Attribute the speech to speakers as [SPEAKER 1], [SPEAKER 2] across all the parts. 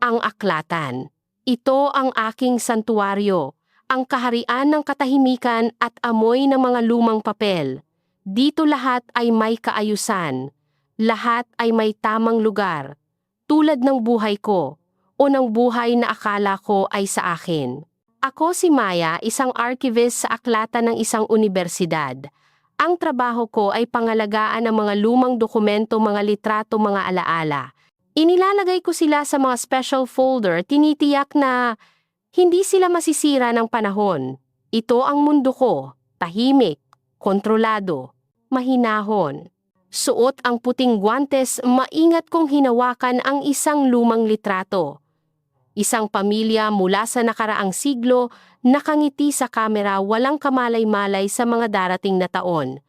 [SPEAKER 1] ang aklatan. Ito ang aking santuwaryo, ang kaharian ng katahimikan at amoy ng mga lumang papel. Dito lahat ay may kaayusan. Lahat ay may tamang lugar. Tulad ng buhay ko, o ng buhay na akala ko ay sa akin. Ako si Maya, isang archivist sa aklatan ng isang unibersidad. Ang trabaho ko ay pangalagaan ng mga lumang dokumento, mga litrato, mga alaala. Inilalagay ko sila sa mga special folder, tinitiyak na hindi sila masisira ng panahon. Ito ang mundo ko, tahimik, kontrolado, mahinahon. Suot ang puting guwantes, maingat kong hinawakan ang isang lumang litrato. Isang pamilya mula sa nakaraang siglo, nakangiti sa kamera, walang kamalay-malay sa mga darating na taon.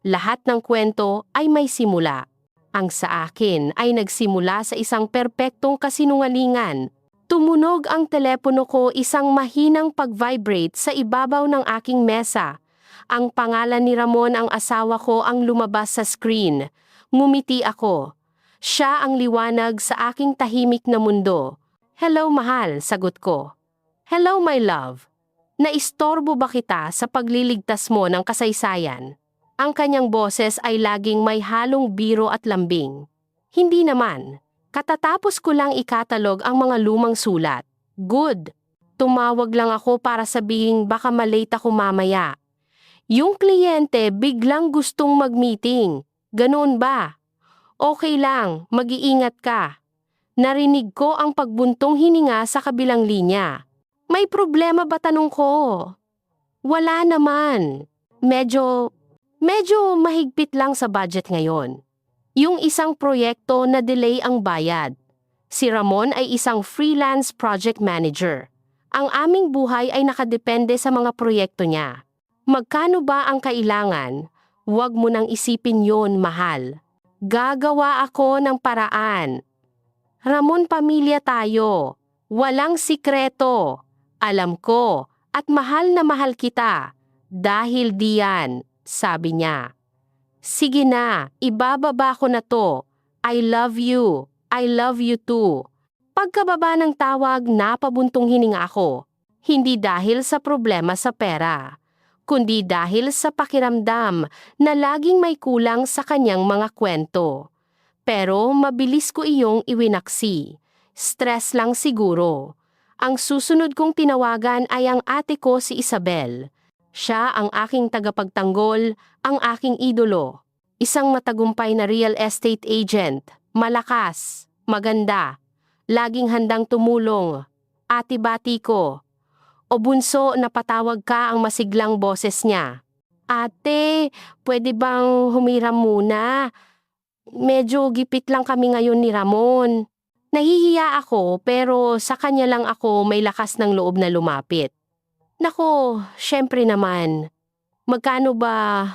[SPEAKER 1] Lahat ng kwento ay may simula. Ang sa akin ay nagsimula sa isang perpektong kasinungalingan. Tumunog ang telepono ko, isang mahinang pag-vibrate sa ibabaw ng aking mesa. Ang pangalan ni Ramon, ang asawa ko, ang lumabas sa screen. Ngumiti ako. Siya ang liwanag sa aking tahimik na mundo. "Hello, mahal," sagot ko. "Hello, my love. Naistorbo ba kita sa pagliligtas mo ng kasaysayan?" Ang kanyang boses ay laging may halong biro at lambing. "Hindi naman. Katatapos ko lang ikatalog ang mga lumang sulat." "Good. Tumawag lang ako para sabihin baka malate ako mamaya. Yung kliyente biglang gustong mag-meeting. Ganoon ba?" "Okay lang, mag-iingat ka." Narinig ko ang pagbuntong hininga sa kabilang linya. "May problema ba?" tanong ko. "Wala naman. Medyo mahigpit lang sa budget ngayon. Yung isang proyekto na delay ang bayad. Si Ramon ay isang freelance project manager. Ang aming buhay ay nakadepende sa mga proyekto niya. Magkano ba ang kailangan? Huwag mo nang isipin yon, mahal. Gagawa ako ng paraan. Ramon, pamilya tayo. Walang sikreto. Alam ko at mahal na mahal kita. Dahil diyan," sabi niya. "Sige na, ibababa ko na to. I love you. I love you too." Pagkababa ng tawag, napabuntong hininga ako. Hindi dahil sa problema sa pera, kundi dahil sa pakiramdam na laging may kulang sa kanyang mga kwento. Pero mabilis ko iyong iwinaksi. Stress lang siguro. Ang susunod kong tinawagan ay ang ate ko, si Isabel. Siya ang aking tagapagtanggol, ang aking idolo. Isang matagumpay na real estate agent, malakas, maganda, laging handang tumulong. "Ate, bati ko." "O bunso," napatawag ka ang masiglang boses niya. "Ate, pwede bang humiram muna? Medyo gipit lang kami ngayon ni Ramon." Nahihiya ako pero sa kanya lang ako may lakas ng loob na lumapit. "Nako, syempre naman. Magkano ba?"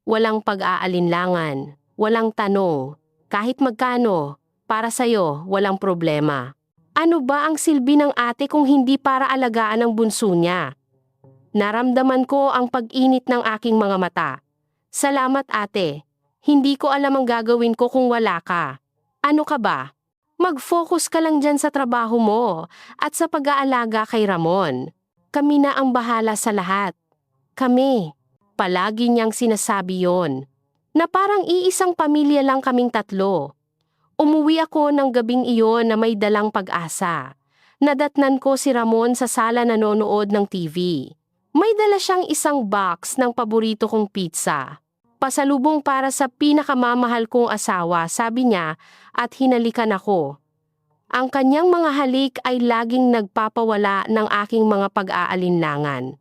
[SPEAKER 1] Walang pag-aalinlangan, walang tanong. Kahit magkano, para sa'yo, walang problema. Ano ba ang silbi ng ate kung hindi para alagaan ang bunso niya? Naramdaman ko ang pag-init ng aking mga mata. "Salamat, ate. Hindi ko alam ang gagawin ko kung wala ka." "Ano ka ba? Mag-focus ka lang dyan sa trabaho mo at sa pag-aalaga kay Ramon. Kami na ang bahala sa lahat." "Kami." Palagi niyang sinasabi yon. Na parang iisang pamilya lang kaming tatlo. Umuwi ako ng gabing iyon na may dalang pag-asa. Nadatnan ko si Ramon sa sala nanonood ng TV. May dala siyang isang box ng paborito kong pizza. "Pasalubong para sa pinakamamahal kong asawa," sabi niya at hinalikan ako. Ang kanyang mga halik ay laging nagpapawala ng aking mga pag-aalinlangan.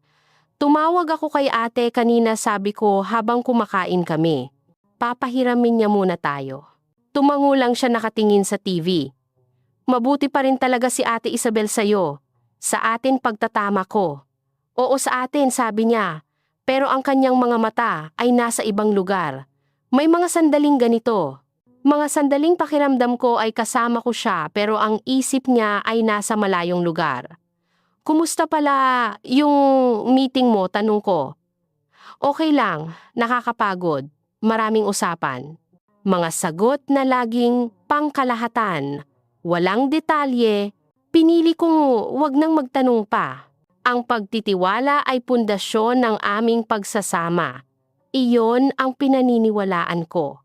[SPEAKER 1] Tumawag ako kay ate kanina, sabi ko habang kumakain kami. "Papahiramin niya muna tayo." Tumango lang siya, nakatingin sa TV. "Mabuti pa rin talaga si Ate Isabel sa'yo. Sa atin pagtatama ko." "Oo, sa atin," sabi niya. Pero ang kanyang mga mata ay nasa ibang lugar. May mga sandaling ganito. Mga sandaling pakiramdam ko ay kasama ko siya pero ang isip niya ay nasa malayong lugar. "Kumusta pala yung meeting mo?" tanong ko. "Okay lang, nakakapagod. Maraming usapan." Mga sagot na laging pangkalahatan. Walang detalye, Pinili kong wag nang magtanong pa. Ang pagtitiwala ay pundasyon ng aming pagsasama. Iyon ang pinaniniwalaan ko.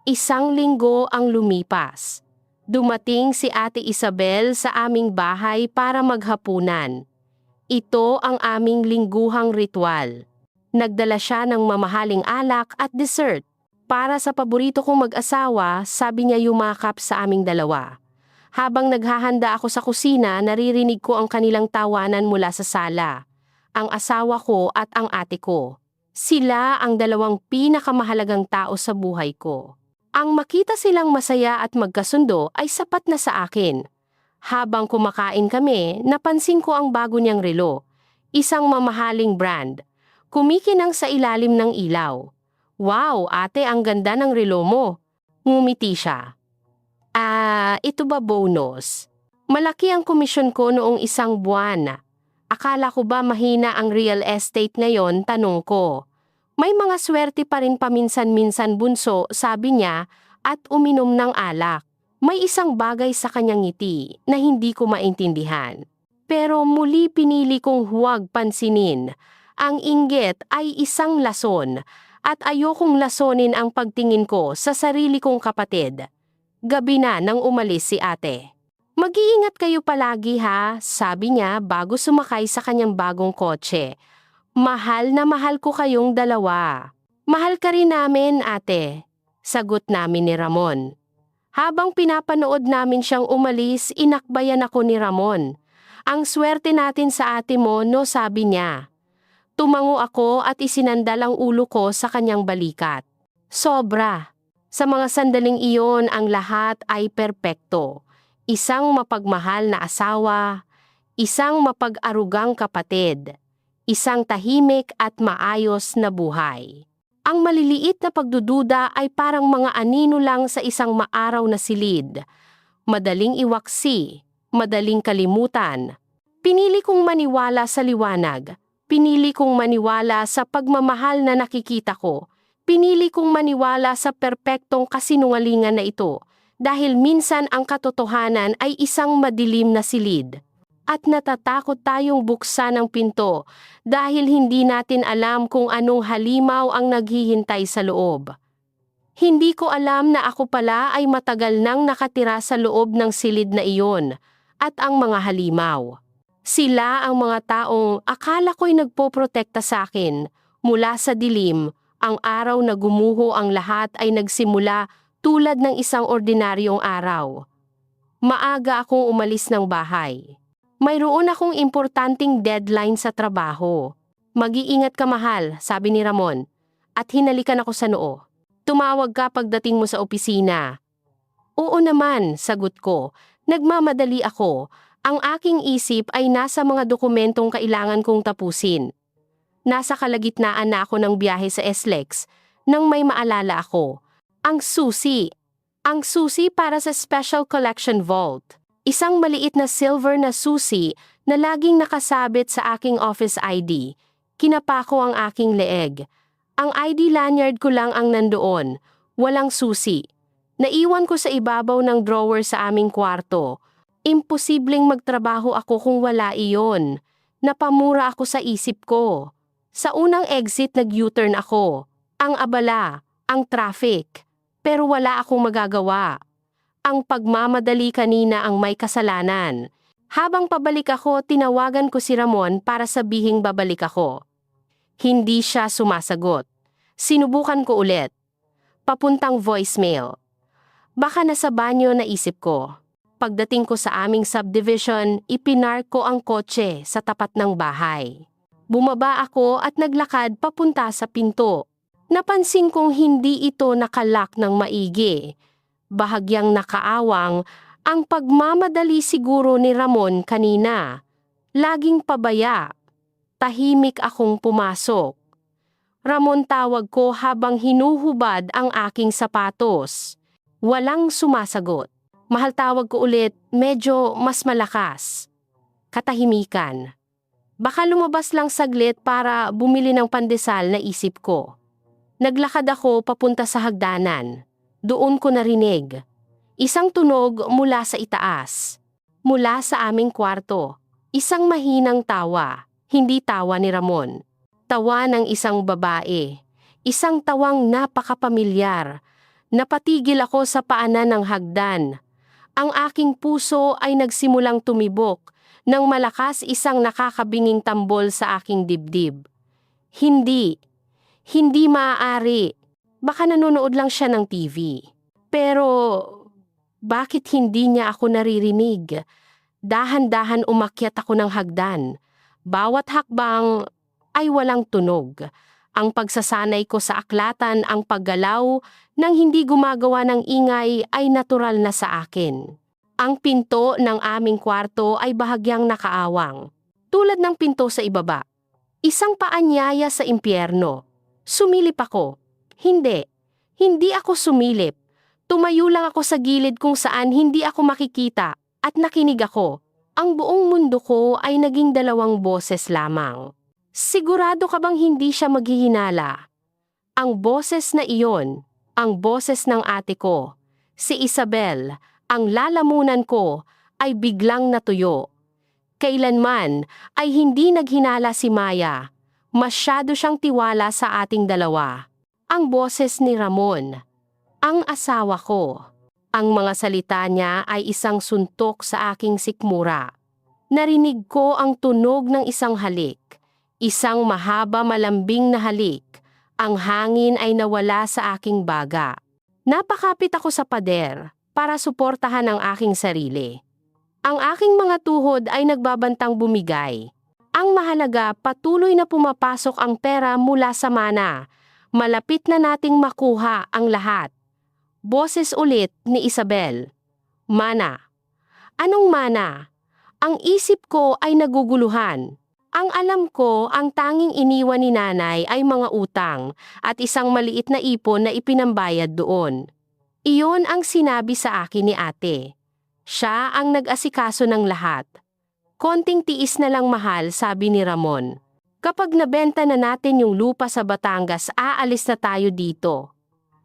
[SPEAKER 1] Isang linggo ang lumipas. Dumating si Ate Isabel sa aming bahay para maghapunan. Ito ang aming lingguhang ritual. Nagdala siya ng mamahaling alak at dessert. Para sa paborito kong mag-asawa, sabi niya yumakap sa aming dalawa. Habang naghahanda ako sa kusina, naririnig ko ang kanilang tawanan mula sa sala. Ang asawa ko at ang ate ko. Sila ang dalawang pinakamahalagang tao sa buhay ko. Ang makita silang masaya at magkasundo ay sapat na sa akin. Habang kumakain kami, napansin ko ang bago niyang relo. Isang mamahaling brand. Kumikinang sa ilalim ng ilaw. Wow, ate, ang ganda ng relo mo. Ngumiti siya. Ito ba bonus? Malaki ang komisyon ko noong isang buwan. Akala ko ba mahina ang real estate ngayon, tanong ko. May mga swerte pa rin paminsan-minsan bunso, sabi niya, at uminom ng alak. May isang bagay sa kanyang ngiti na hindi ko maintindihan. Pero muli pinili kong huwag pansinin. Ang inggit ay isang lason at ayokong lasonin ang pagtingin ko sa sarili kong kapatid. Gabi na nang umalis si ate. Mag-iingat kayo palagi ha, sabi niya bago sumakay sa kanyang bagong kotse. Mahal na mahal ko kayong dalawa. Mahal ka rin namin, ate, sagot namin ni Ramon. Habang pinapanood namin siyang umalis, inakbayan ako ni Ramon. Ang swerte natin sa ate mo, no, sabi niya. Tumango ako at isinandal ang ulo ko sa kanyang balikat. Sobra. Sa mga sandaling iyon, ang lahat ay perpekto. Isang mapagmahal na asawa, isang mapag-arugang kapatid, isang tahimik at maayos na buhay. Ang maliliit na pagdududa ay parang mga anino lang sa isang maaraw na silid. Madaling iwaksi, madaling kalimutan. Pinili kong maniwala sa liwanag. Pinili kong maniwala sa pagmamahal na nakikita ko. Pinili kong maniwala sa perpektong kasinungalingan na ito dahil minsan ang katotohanan ay isang madilim na silid. At natatakot tayong buksan ang pinto dahil hindi natin alam kung anong halimaw ang naghihintay sa loob. Hindi ko alam na ako pala ay matagal nang nakatira sa loob ng silid na iyon at ang mga halimaw. Sila ang mga taong akala ko'y nagpoprotekta sa akin mula sa dilim. Ang araw na gumuho ang lahat ay nagsimula tulad ng isang ordinaryong araw. Maaga akong umalis ng bahay. Mayroon akong importanteng deadline sa trabaho. Mag-iingat ka mahal, sabi ni Ramon, at hinalikan ako sa noo. Tumawag ka pagdating mo sa opisina. Oo naman, sagot ko. Nagmamadali ako. Ang aking isip ay nasa mga dokumentong kailangan kong tapusin. Nasa kalagitnaan na ako ng biyahe sa SLEX nang may maalala ako. Ang susi. Ang susi para sa Special Collection Vault. Isang maliit na silver na susi na laging nakasabit sa aking office ID. Kinapa ko ang aking leeg. Ang ID lanyard ko lang ang nandoon. Walang susi. Naiwan ko sa ibabaw ng drawer sa aming kwarto. Imposibleng magtrabaho ako kung wala iyon. Napamura ako sa isip ko. Sa unang exit nag-U-turn ako. Ang abala, ang traffic. Pero wala akong magagawa. Ang pagmamadali kanina ang may kasalanan. Habang pabalik ako, tinawagan ko si Ramon para sabihing babalik ako. Hindi siya sumasagot. Sinubukan ko ulit. Papuntang voicemail. Baka nasa banyo, naisip ko. Pagdating ko sa aming subdivision, ipinark ko ang kotse sa tapat ng bahay. Bumaba ako at naglakad papunta sa pinto. Napansin kong hindi ito nakalock ng maigi. Bahagyang nakaawang ang pagmamadali siguro ni Ramon kanina. Laging pabaya. Tahimik akong pumasok. Ramon, tawag ko habang hinuhubad ang aking sapatos. Walang sumasagot. Mahal, tawag ko ulit, medyo mas malakas. Katahimikan. Baka lumabas lang saglit para bumili ng pandesal, na isip ko. Naglakad ako papunta sa hagdanan. Doon ko narinig. Isang tunog mula sa itaas. Mula sa aming kwarto, isang mahinang tawa, hindi tawa ni Ramon. Tawa ng isang babae, isang tawang napakapamilyar. Napatigil ako sa paanan ng hagdan. Ang aking puso ay nagsimulang tumibok nang malakas isang nakakabinging tambol sa aking dibdib. Hindi, hindi maaari. Baka nanonood lang siya ng TV. Pero, bakit hindi niya ako naririnig? Dahan-dahan umakyat ako ng hagdan. Bawat hakbang ay walang tunog. Ang pagsasanay ko sa aklatan, ang paggalaw nang hindi gumagawa ng ingay ay natural na sa akin. Ang pinto ng aming kwarto ay bahagyang nakaawang. Tulad ng pinto sa ibaba. Isang paanyaya sa impyerno. Sumilip ako. Hindi. Hindi ako sumilip. Tumayo lang ako sa gilid kung saan hindi ako makikita at nakinig ako. Ang buong mundo ko ay naging dalawang boses lamang. Sigurado ka bang hindi siya maghihinala? Ang boses na iyon, ang boses ng ate ko, si Isabel, ang lalamunan ko, ay biglang natuyo. Kailanman ay hindi naghinala si Maya. Masyado siyang tiwala sa ating dalawa. Ang boses ni Ramon, ang asawa ko. Ang mga salita niya ay isang suntok sa aking sikmura. Narinig ko ang tunog ng isang halik. Isang mahaba malambing na halik. Ang hangin ay nawala sa aking baga. Napakapit ako sa pader para suportahan ang aking sarili. Ang aking mga tuhod ay nagbabantang bumigay. Ang mahalaga, patuloy na pumapasok ang pera mula sa mana. Malapit na nating makuha ang lahat. Boses ulit ni Isabel. Mana. Anong mana? Ang isip ko ay naguguluhan. Ang alam ko, ang tanging iniwan ni nanay ay mga utang at isang maliit na ipon na ipinambayad doon. Iyon ang sinabi sa akin ni ate. Siya ang nag-asikaso ng lahat. Konting tiis na lang mahal, sabi ni Ramon. Kapag nabenta na natin yung lupa sa Batangas, aalis na tayo dito.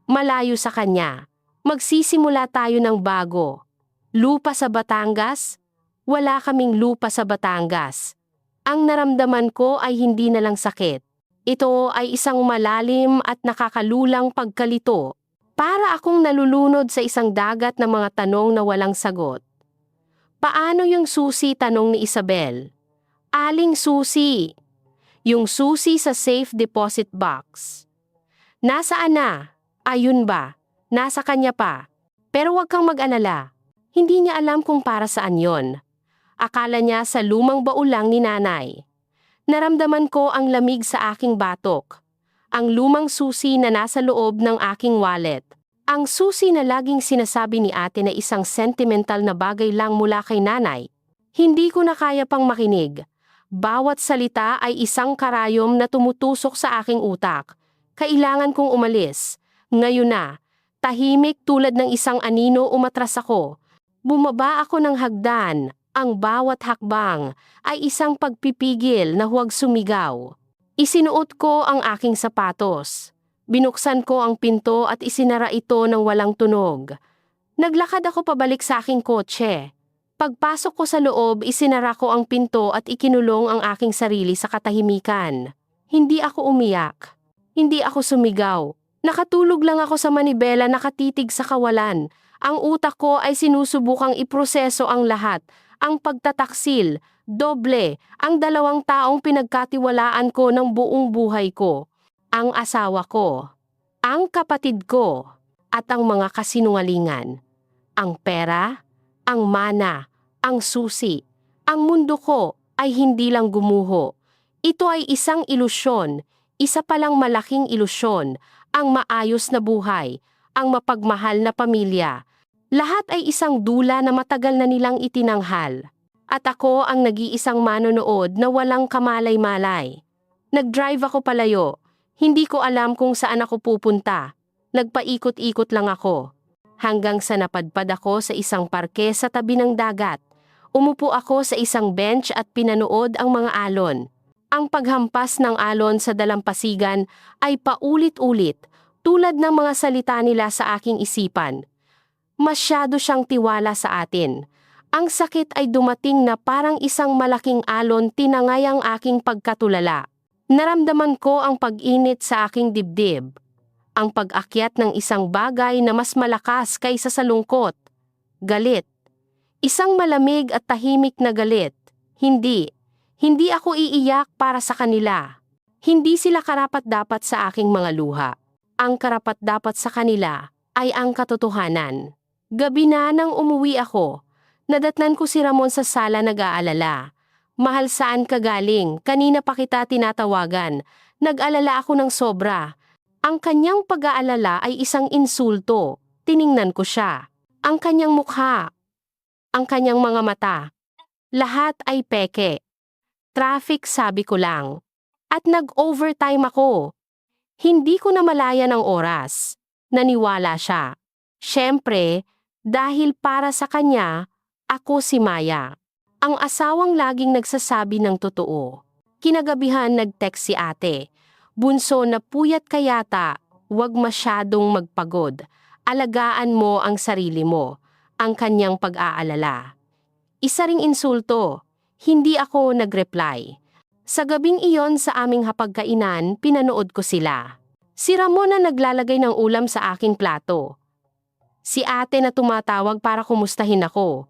[SPEAKER 1] Malayo sa kanya. Magsisimula tayo ng bago. Lupa sa Batangas? Wala kaming lupa sa Batangas. Ang naramdaman ko ay hindi na lang sakit. Ito ay isang malalim at nakakalulang pagkalito. Para akong nalulunod sa isang dagat ng mga tanong na walang sagot. Paano yung susi, tanong ni Isabel? Aling susi? Yung susi sa safe deposit box. Nasaan na? Ayun ba? Nasa kanya pa. Pero huwag kang mag-alala. Hindi niya alam kung para saan yon. Akala niya sa lumang baul lang ni nanay. Naramdaman ko ang lamig sa aking batok. Ang lumang susi na nasa loob ng aking wallet. Ang susi na laging sinasabi ni ate na isang sentimental na bagay lang mula kay nanay. Hindi ko na kaya pang makinig. Bawat salita ay isang karayom na tumutusok sa aking utak. Kailangan kong umalis. Ngayon na, tahimik tulad ng isang anino umatras ako. Bumaba ako ng hagdan. Ang bawat hakbang ay isang pagpipigil na huwag sumigaw. Isinuot ko ang aking sapatos. Binuksan ko ang pinto at isinara ito ng walang tunog. Naglakad ako pabalik sa aking kotse. Pagpasok ko sa loob, isinara ko ang pinto at ikinulong ang aking sarili sa katahimikan. Hindi ako umiyak. Hindi ako sumigaw. Nakatulog lang ako sa manibela, nakatitig sa kawalan. Ang utak ko ay sinusubukang iproseso ang lahat. Ang pagtataksil, doble, ang dalawang taong pinagkatiwalaan ko ng buong buhay ko. Ang asawa ko, ang kapatid ko, at ang mga kasinungalingan. Ang pera, ang mana, ang susi, ang mundo ko ay hindi lang gumuho. Ito ay isang ilusyon, isa palang malaking ilusyon, ang maayos na buhay, ang mapagmahal na pamilya. Lahat ay isang dula na matagal na nilang itinanghal. At ako ang nag-iisang manonood na walang kamalay-malay. Nag-drive ako palayo. Hindi ko alam kung saan ako pupunta. Nagpaikot-ikot lang ako. Hanggang sa napadpad ako sa isang parke sa tabi ng dagat. Umupo ako sa isang bench at pinanood ang mga alon. Ang paghampas ng alon sa dalampasigan ay paulit-ulit, tulad ng mga salita nila sa aking isipan. Masyado siyang tiwala sa atin. Ang sakit ay dumating na parang isang malaking alon tinangay ang aking pagkatulala. Naramdaman ko ang pag-init sa aking dibdib. Ang pag-akyat ng isang bagay na mas malakas kaysa sa lungkot. Galit. Isang malamig at tahimik na galit. Hindi ako iiyak para sa kanila. Hindi sila karapat-dapat sa aking mga luha. Ang karapat-dapat sa kanila ay ang katotohanan. Gabi na nang umuwi ako. Nadatnan ko si Ramon sa sala nag-aalala. Mahal, saan ka galing? Kanina pa kita tinatawagan. Nag-alala ako ng sobra. Ang kanyang pag-aalala ay isang insulto. Tiningnan ko siya. Ang kanyang mukha. Ang kanyang mga mata. Lahat ay peke. Traffic, sabi ko lang. At nag-overtime ako. Hindi ko namalayan ang oras. Naniwala siya. Siyempre, dahil para sa kanya, ako si Maya. Ang asawang laging nagsasabi ng totoo. Kinagabihan nag-text si ate. Bunso, na puyat ka yata, huwag masyadong magpagod. Alagaan mo ang sarili mo. Ang kanyang pag-aalala. Isa ring insulto. Hindi ako nag-reply. Sa gabing iyon sa aming hapagkainan, pinanood ko sila. Si Ramon na naglalagay ng ulam sa aking plato. Si ate na tumatawag para kumustahin ako.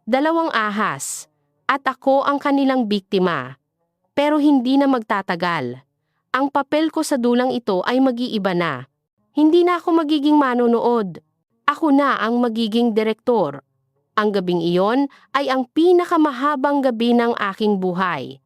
[SPEAKER 1] 2 ahas. At ako ang kanilang biktima. Pero hindi na magtatagal. Ang papel ko sa dulang ito ay mag-iiba na. Hindi na ako magiging manonood. Ako na ang magiging direktor. Ang gabing iyon ay ang pinakamahabang gabi ng aking buhay.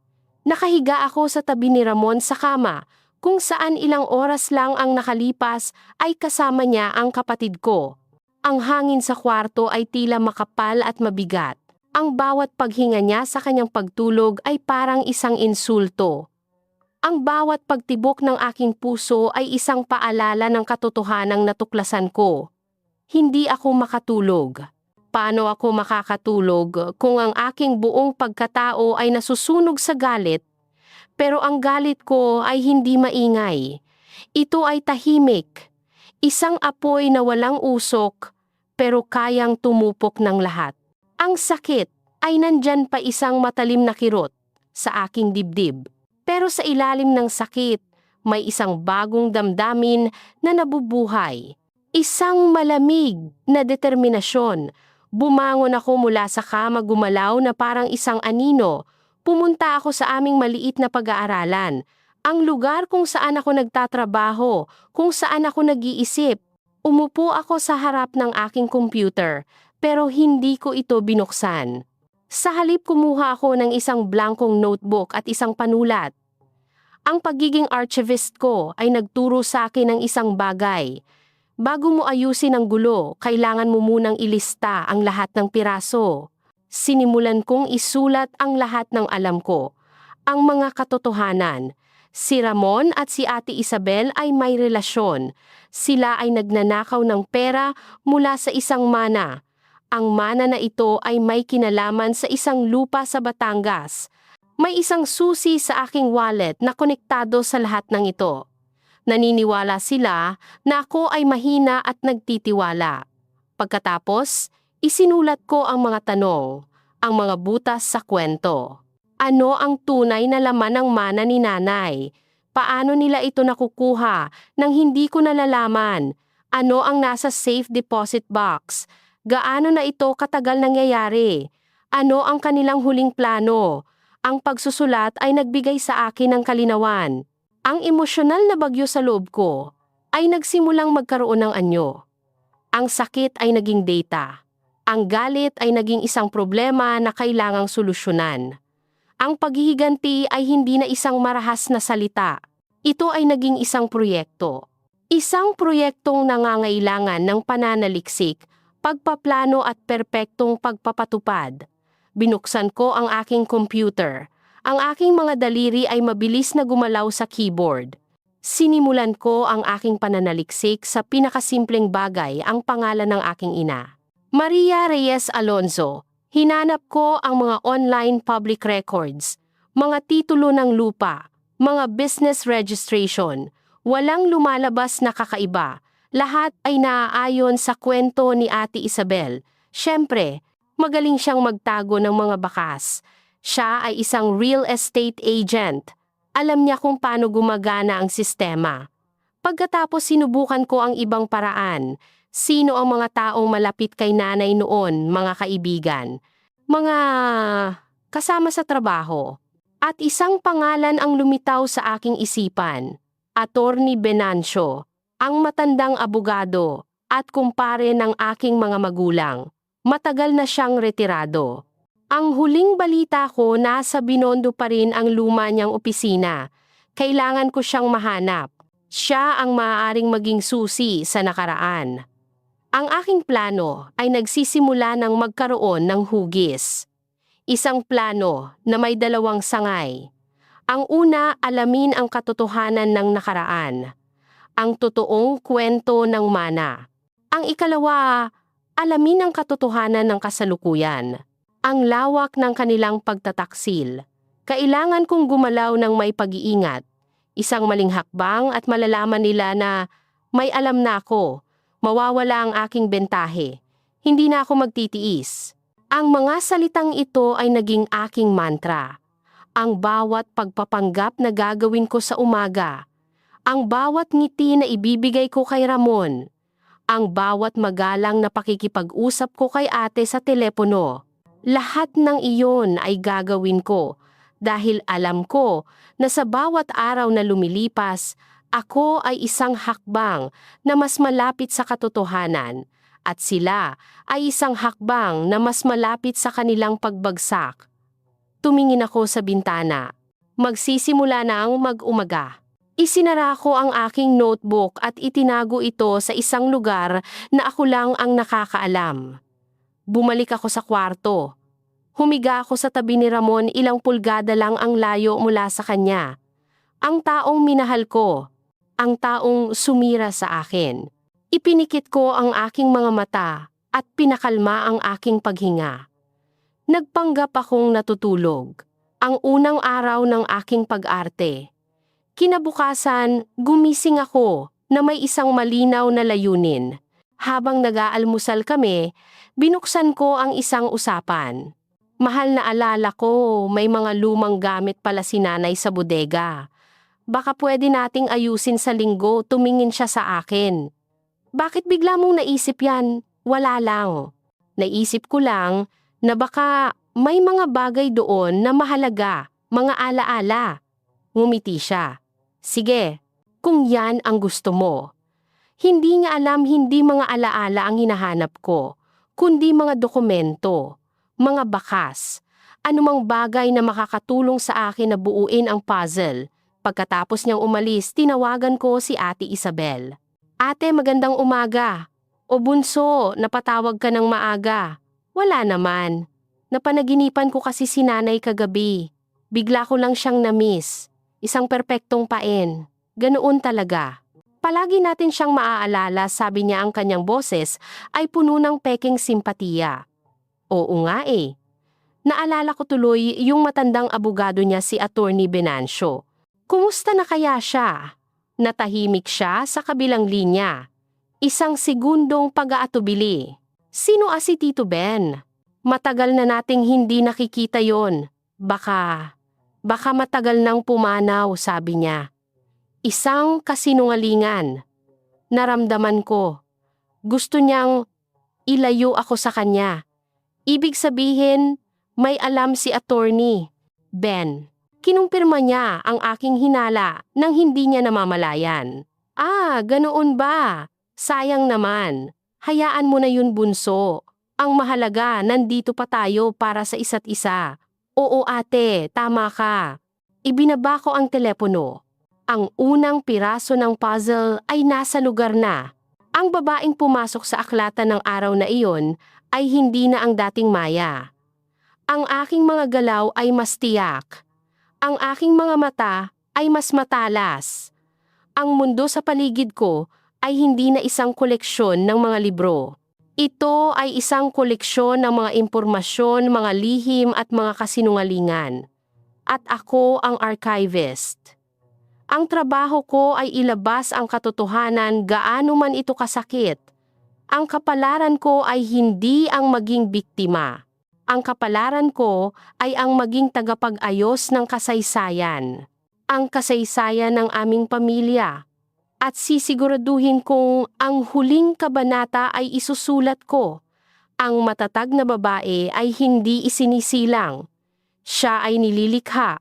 [SPEAKER 1] Nakahiga ako sa tabi ni Ramon sa kama, kung saan ilang oras lang ang nakalipas ay kasama niya ang kapatid ko. Ang hangin sa kwarto ay tila makapal at mabigat. Ang bawat paghinga niya sa kanyang pagtulog ay parang isang insulto. Ang bawat pagtibok ng aking puso ay isang paalala ng katotohanang natuklasan ko. Hindi ako makatulog. Paano ako makakatulog kung ang aking buong pagkatao ay nasusunog sa galit? Pero ang galit ko ay hindi maingay. Ito ay tahimik. Isang apoy na walang usok, pero kayang tumupok ng lahat. Ang sakit ay nandyan pa, isang matalim na kirot sa aking dibdib. Pero sa ilalim ng sakit, may isang bagong damdamin na nabubuhay. Isang malamig na determinasyon. Bumangon ako mula sa kama, gumalaw na parang isang anino. Pumunta ako sa aming maliit na pag-aaralan. Ang lugar kung saan ako nagtatrabaho, kung saan ako nag-iisip. Umupo ako sa harap ng aking computer, pero hindi ko ito binuksan. Sa halip, kumuha ako ng isang blankong notebook at isang panulat. Ang pagiging archivist ko ay nagturo sa akin ng isang bagay. Bago mo ayusin ang gulo, kailangan mo munang ilista ang lahat ng piraso. Sinimulan kong isulat ang lahat ng alam ko. Ang mga katotohanan. Si Ramon at si Ate Isabel ay may relasyon. Sila ay nagnanakaw ng pera mula sa isang mana. Ang mana na ito ay may kinalaman sa isang lupa sa Batangas. May isang susi sa aking wallet na konektado sa lahat ng ito. Naniniwala sila na ako ay mahina at nagtitiwala. Pagkatapos, isinulat ko ang mga tanong, ang mga butas sa kwento. Ano ang tunay na laman ng mana ni nanay? Paano nila ito nakukuha nang hindi ko nalalaman? Ano ang nasa safe deposit box? Gaano na ito katagal nangyayari? Ano ang kanilang huling plano? Ang pagsusulat ay nagbigay sa akin ng kalinawan. Ang emosyonal na bagyo sa loob ko ay nagsimulang magkaroon ng anyo. Ang sakit ay naging data. Ang galit ay naging isang problema na kailangang solusyonan. Ang paghihiganti ay hindi na isang marahas na salita. Ito ay naging isang proyekto. Isang proyektong nangangailangan ng pananaliksik, pagpaplano at perpektong pagpapatupad. Binuksan ko ang aking computer. Ang aking mga daliri ay mabilis na gumalaw sa keyboard. Sinimulan ko ang aking pananaliksik sa pinakasimpleng bagay, ang pangalan ng aking ina. Maria Reyes Alonzo. Hinanap ko ang mga online public records, mga titulo ng lupa, mga business registration. Walang lumalabas na kakaiba. Lahat ay naaayon sa kwento ni Ate Isabel. Siyempre, Magaling siyang magtago ng mga bakas. Siya ay isang real estate agent. Alam niya kung paano gumagana ang sistema. Pagkatapos sinubukan ko ang ibang paraan. Sino ang mga taong malapit kay nanay noon, mga kaibigan? Mga kasama sa trabaho. At isang pangalan ang lumitaw sa aking isipan. Attorney Venancio, ang matandang abogado at kumpare ng aking mga magulang. Matagal na siyang retirado. Ang huling balita ko, nasa Binondo pa rin ang luma niyang opisina. Kailangan ko siyang mahanap. Siya ang maaaring maging susi sa nakaraan. Ang aking plano ay nagsisimula ng magkaroon ng hugis. Isang plano na may dalawang sangay. Ang una, alamin ang katotohanan ng nakaraan. Ang totoong kwento ng mana. Ang ikalawa, alamin ang katotohanan ng kasalukuyan. Ang lawak ng kanilang pagtataksil. Kailangan kong gumalaw ng may pag-iingat. Isang maling hakbang at malalaman nila na may alam na ako. Mawawala ang aking bentahe. Hindi na ako magtitiis. Ang mga salitang ito ay naging aking mantra. Ang bawat pagpapanggap na gagawin ko sa umaga. Ang bawat ngiti na ibibigay ko kay Ramon. Ang bawat magalang na pakikipag-usap ko kay ate sa telepono. Lahat ng iyon ay gagawin ko dahil alam ko na sa bawat araw na lumilipas, ako ay isang hakbang na mas malapit sa katotohanan. At sila ay isang hakbang na mas malapit sa kanilang pagbagsak. Tumingin ako sa bintana. Magsisimula na ang mag-umaga. Isinara ko ang aking notebook at itinago ito sa isang lugar na ako lang ang nakakaalam. Bumalik ako sa kwarto. Humiga ako sa tabi ni Ramon, ilang pulgada lang ang layo mula sa kanya. Ang taong minahal ko. Ang taong sumira sa akin. Ipinikit ko ang aking mga mata at pinakalma ang aking paghinga. Nagpanggap akong natutulog. Ang unang araw ng aking pag-arte. Kinabukasan, gumising ako na may isang malinaw na layunin. Habang nag-aalmusal kami, binuksan ko ang isang usapan. Mahal na alala ko, may mga lumang gamit pala si nanay sa bodega. Baka pwede nating ayusin sa linggo, tumingin siya sa akin. Bakit bigla mong naisip yan? Wala lang. Naisip ko lang na baka may mga bagay doon na mahalaga, mga alaala. Ngumiti siya. Sige, kung yan ang gusto mo. Hindi niya alam, hindi mga alaala ang hinahanap ko, kundi mga dokumento, mga bakas, anumang bagay na makakatulong sa akin na buuin ang puzzle. Pagkatapos niyang umalis, tinawagan ko si Ate Isabel. Ate, magandang umaga. O bunso, napatawag ka ng maaga. Wala naman. Napanaginipan ko kasi si nanay kagabi. Bigla ko lang siyang na-miss. Isang perpektong paen. Ganoon talaga. Palagi natin siyang maaalala, sabi niya, ang kanyang boses ay puno ng peking simpatiya. Oo nga eh. Naalala ko tuloy yung matandang abogado niya, si Attorney Venancio. Kumusta na kaya siya? Natahimik siya sa kabilang linya. Isang segundong pag-aatubili. Sino si Tito Ben? Matagal na nating hindi nakikita yon. Baka matagal nang pumanaw, sabi niya. Isang kasinungalingan. Naramdaman ko. Gusto niyang ilayo ako sa kanya. Ibig sabihin, may alam si Attorney Ben. Kinumpirma niya ang aking hinala nang hindi niya namamalayan. Ganoon ba? Sayang naman. Hayaan mo na yun, bunso. Ang mahalaga, nandito pa tayo para sa isa't isa. Oo ate, tama ka. Ibinaba ko ang telepono. Ang unang piraso ng puzzle ay nasa lugar na. Ang babaeng pumasok sa aklatan ng araw na iyon ay hindi na ang dating Maya. Ang aking mga galaw ay mas tiyak. Ang aking mga mata ay mas matalas. Ang mundo sa paligid ko ay hindi na isang koleksyon ng mga libro. Ito ay isang koleksyon ng mga impormasyon, mga lihim at mga kasinungalingan. At ako ang archivist. Ang trabaho ko ay ilabas ang katotohanan, gaano man ito kasakit. Ang kapalaran ko ay hindi ang maging biktima. Ang kapalaran ko ay ang maging tagapag-ayos ng kasaysayan. Ang kasaysayan ng aming pamilya. At sisiguraduhin kong ang huling kabanata ay isusulat ko. Ang matatag na babae ay hindi isinisilang. Siya ay nililikha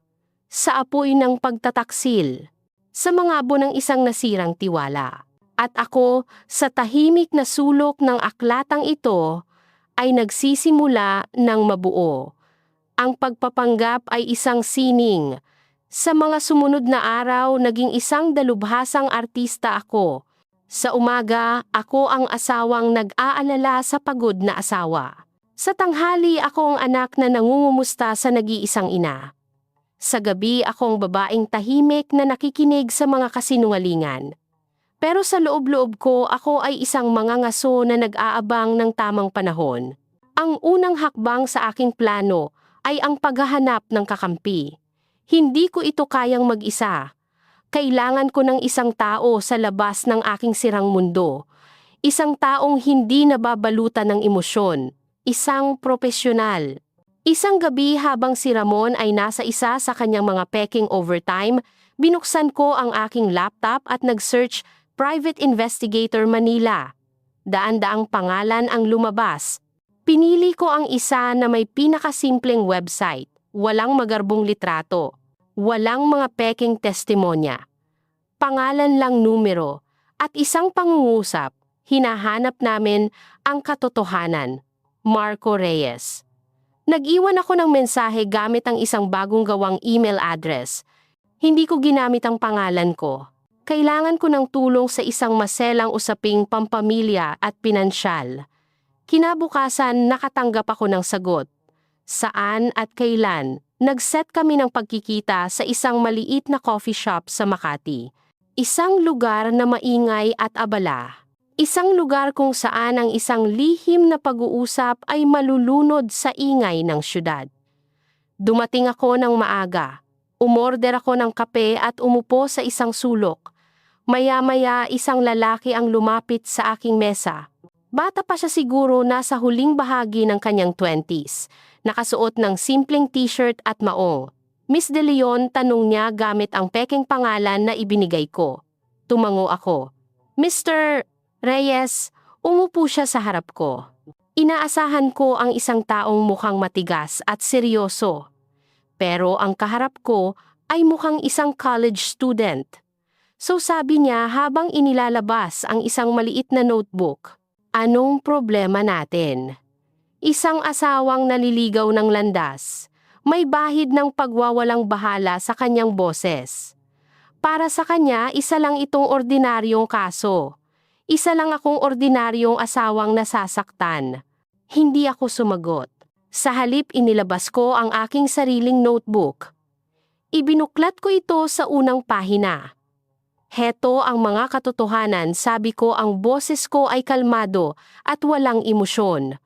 [SPEAKER 1] sa apoy ng pagtataksil, sa mga abo ng isang nasirang tiwala. At ako, sa tahimik na sulok ng aklatang ito, ay nagsisimula ng mabuo. Ang pagpapanggap ay isang sining. Sa mga sumunod na araw, naging isang dalubhasang artista ako. Sa umaga, ako ang asawang nag-aalala sa pagod na asawa. Sa tanghali, ako ang anak na nangungumusta sa nag-iisang ina. Sa gabi, akong babaeng tahimik na nakikinig sa mga kasinungalingan. Pero sa loob-loob ko, ako ay isang mangangaso na nag-aabang ng tamang panahon. Ang unang hakbang sa aking plano ay ang paghahanap ng kakampi. Hindi ko ito kayang mag-isa. Kailangan ko ng isang tao sa labas ng aking sirang mundo. Isang taong hindi nababalutan ng emosyon. Isang propesyonal. Isang gabi habang si Ramon ay nasa isa sa kanyang mga peking overtime, binuksan ko ang aking laptop at nag-search Private Investigator Manila. Daan-daang pangalan ang lumabas. Pinili ko ang isa na may pinakasimpleng website, walang magarbong litrato, walang mga peking testimonya. Pangalan lang numero, at isang pangungusap, hinahanap namin ang katotohanan. Marco Reyes. Nag-iwan ako ng mensahe gamit ang isang bagong gawang email address. Hindi ko ginamit ang pangalan ko. Kailangan ko ng tulong sa isang maselang usaping pampamilya at pinansyal. Kinabukasan, nakatanggap ako ng sagot. Saan at kailan? Nag-set kami ng pagkikita sa isang maliit na coffee shop sa Makati. Isang lugar na maingay at abala. Isang lugar kung saan ang isang lihim na pag-uusap ay malulunod sa ingay ng syudad. Dumating ako ng maaga. Umorder ako ng kape at umupo sa isang sulok. Maya-maya, isang lalaki ang lumapit sa aking mesa. Bata pa siya siguro, nasa huling bahagi ng kanyang 20s. Nakasuot ng simpleng t-shirt at maong. Miss De Leon, tanong niya gamit ang peking pangalan na ibinigay ko. Tumango ako. Mr. Reyes, umupo siya sa harap ko. Inaasahan ko ang isang taong mukhang matigas at seryoso. Pero ang kaharap ko ay mukhang isang college student. So sabi niya habang inilalabas ang isang maliit na notebook. Anong problema natin? Isang asawang naliligaw ng landas. May bahid ng pagwawalang bahala sa kanyang boses. Para sa kanya, isa lang itong ordinaryong kaso. Isa lang akong ordinaryong asawang nasasaktan. Hindi ako sumagot. Sa halip, inilabas ko ang aking sariling notebook. Ibinuklat ko ito sa unang pahina. Heto ang mga katotohanan, sabi ko, ang boses ko ay kalmado at walang emosyon.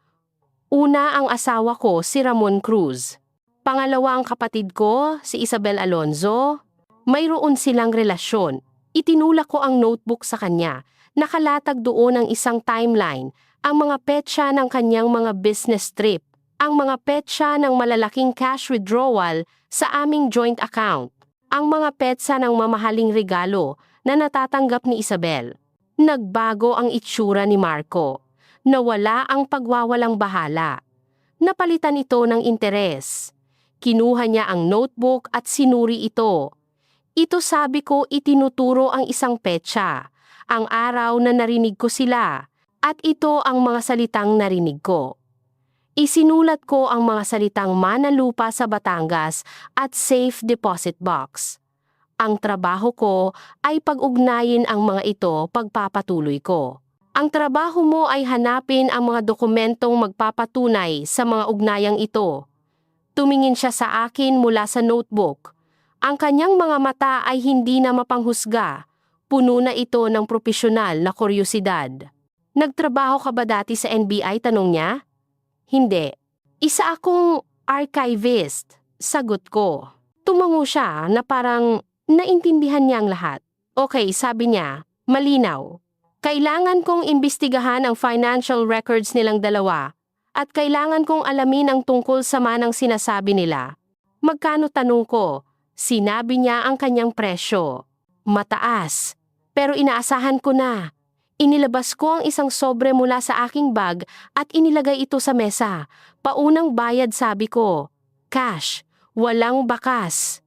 [SPEAKER 1] Una, ang asawa ko, si Ramon Cruz. Pangalawa, ang kapatid ko, si Isabel Alonzo. Mayroon silang relasyon. Itinulak ko ang notebook sa kanya. Nakalatag doon ang isang timeline, ang mga petsa ng kanyang mga business trip, ang mga petsa ng malalaking cash withdrawal sa aming joint account, ang mga petsa ng mamahaling regalo na natatanggap ni Isabel. Nagbago ang itsura ni Marco. Nawala ang pagwawalang bahala. Napalitan ito ng interes. Kinuha niya ang notebook at sinuri ito. Ito, sabi ko, itinuturo ang isang petsa, ang araw na narinig ko sila, at ito ang mga salitang narinig ko. Isinulat ko ang mga salitang manalupa sa Batangas at safe deposit box. Ang trabaho ko ay pag-ugnayin ang mga ito, pagpapatuloy ko. Ang trabaho mo ay hanapin ang mga dokumentong magpapatunay sa mga ugnayang ito. Tumingin siya sa akin mula sa notebook. Ang kanyang mga mata ay hindi na mapanghusga. Puno na ito ng propesyonal na kuryosidad. Nagtrabaho ka ba dati sa NBI? Tanong niya. Hindi. Isa akong archivist. Sagot ko. Tumango siya na parang naintindihan niya ang lahat. Okay, sabi niya, malinaw. Kailangan kong imbestigahan ang financial records nilang dalawa At kailangan kong alamin ang tungkol sa manang sinasabi nila. Magkano tanong ko? Sinabi niya ang kanyang presyo. Mataas. Pero inaasahan ko na. Inilabas ko ang isang sobre mula sa aking bag at inilagay ito sa mesa. Paunang bayad sabi ko. Cash. Walang bakas.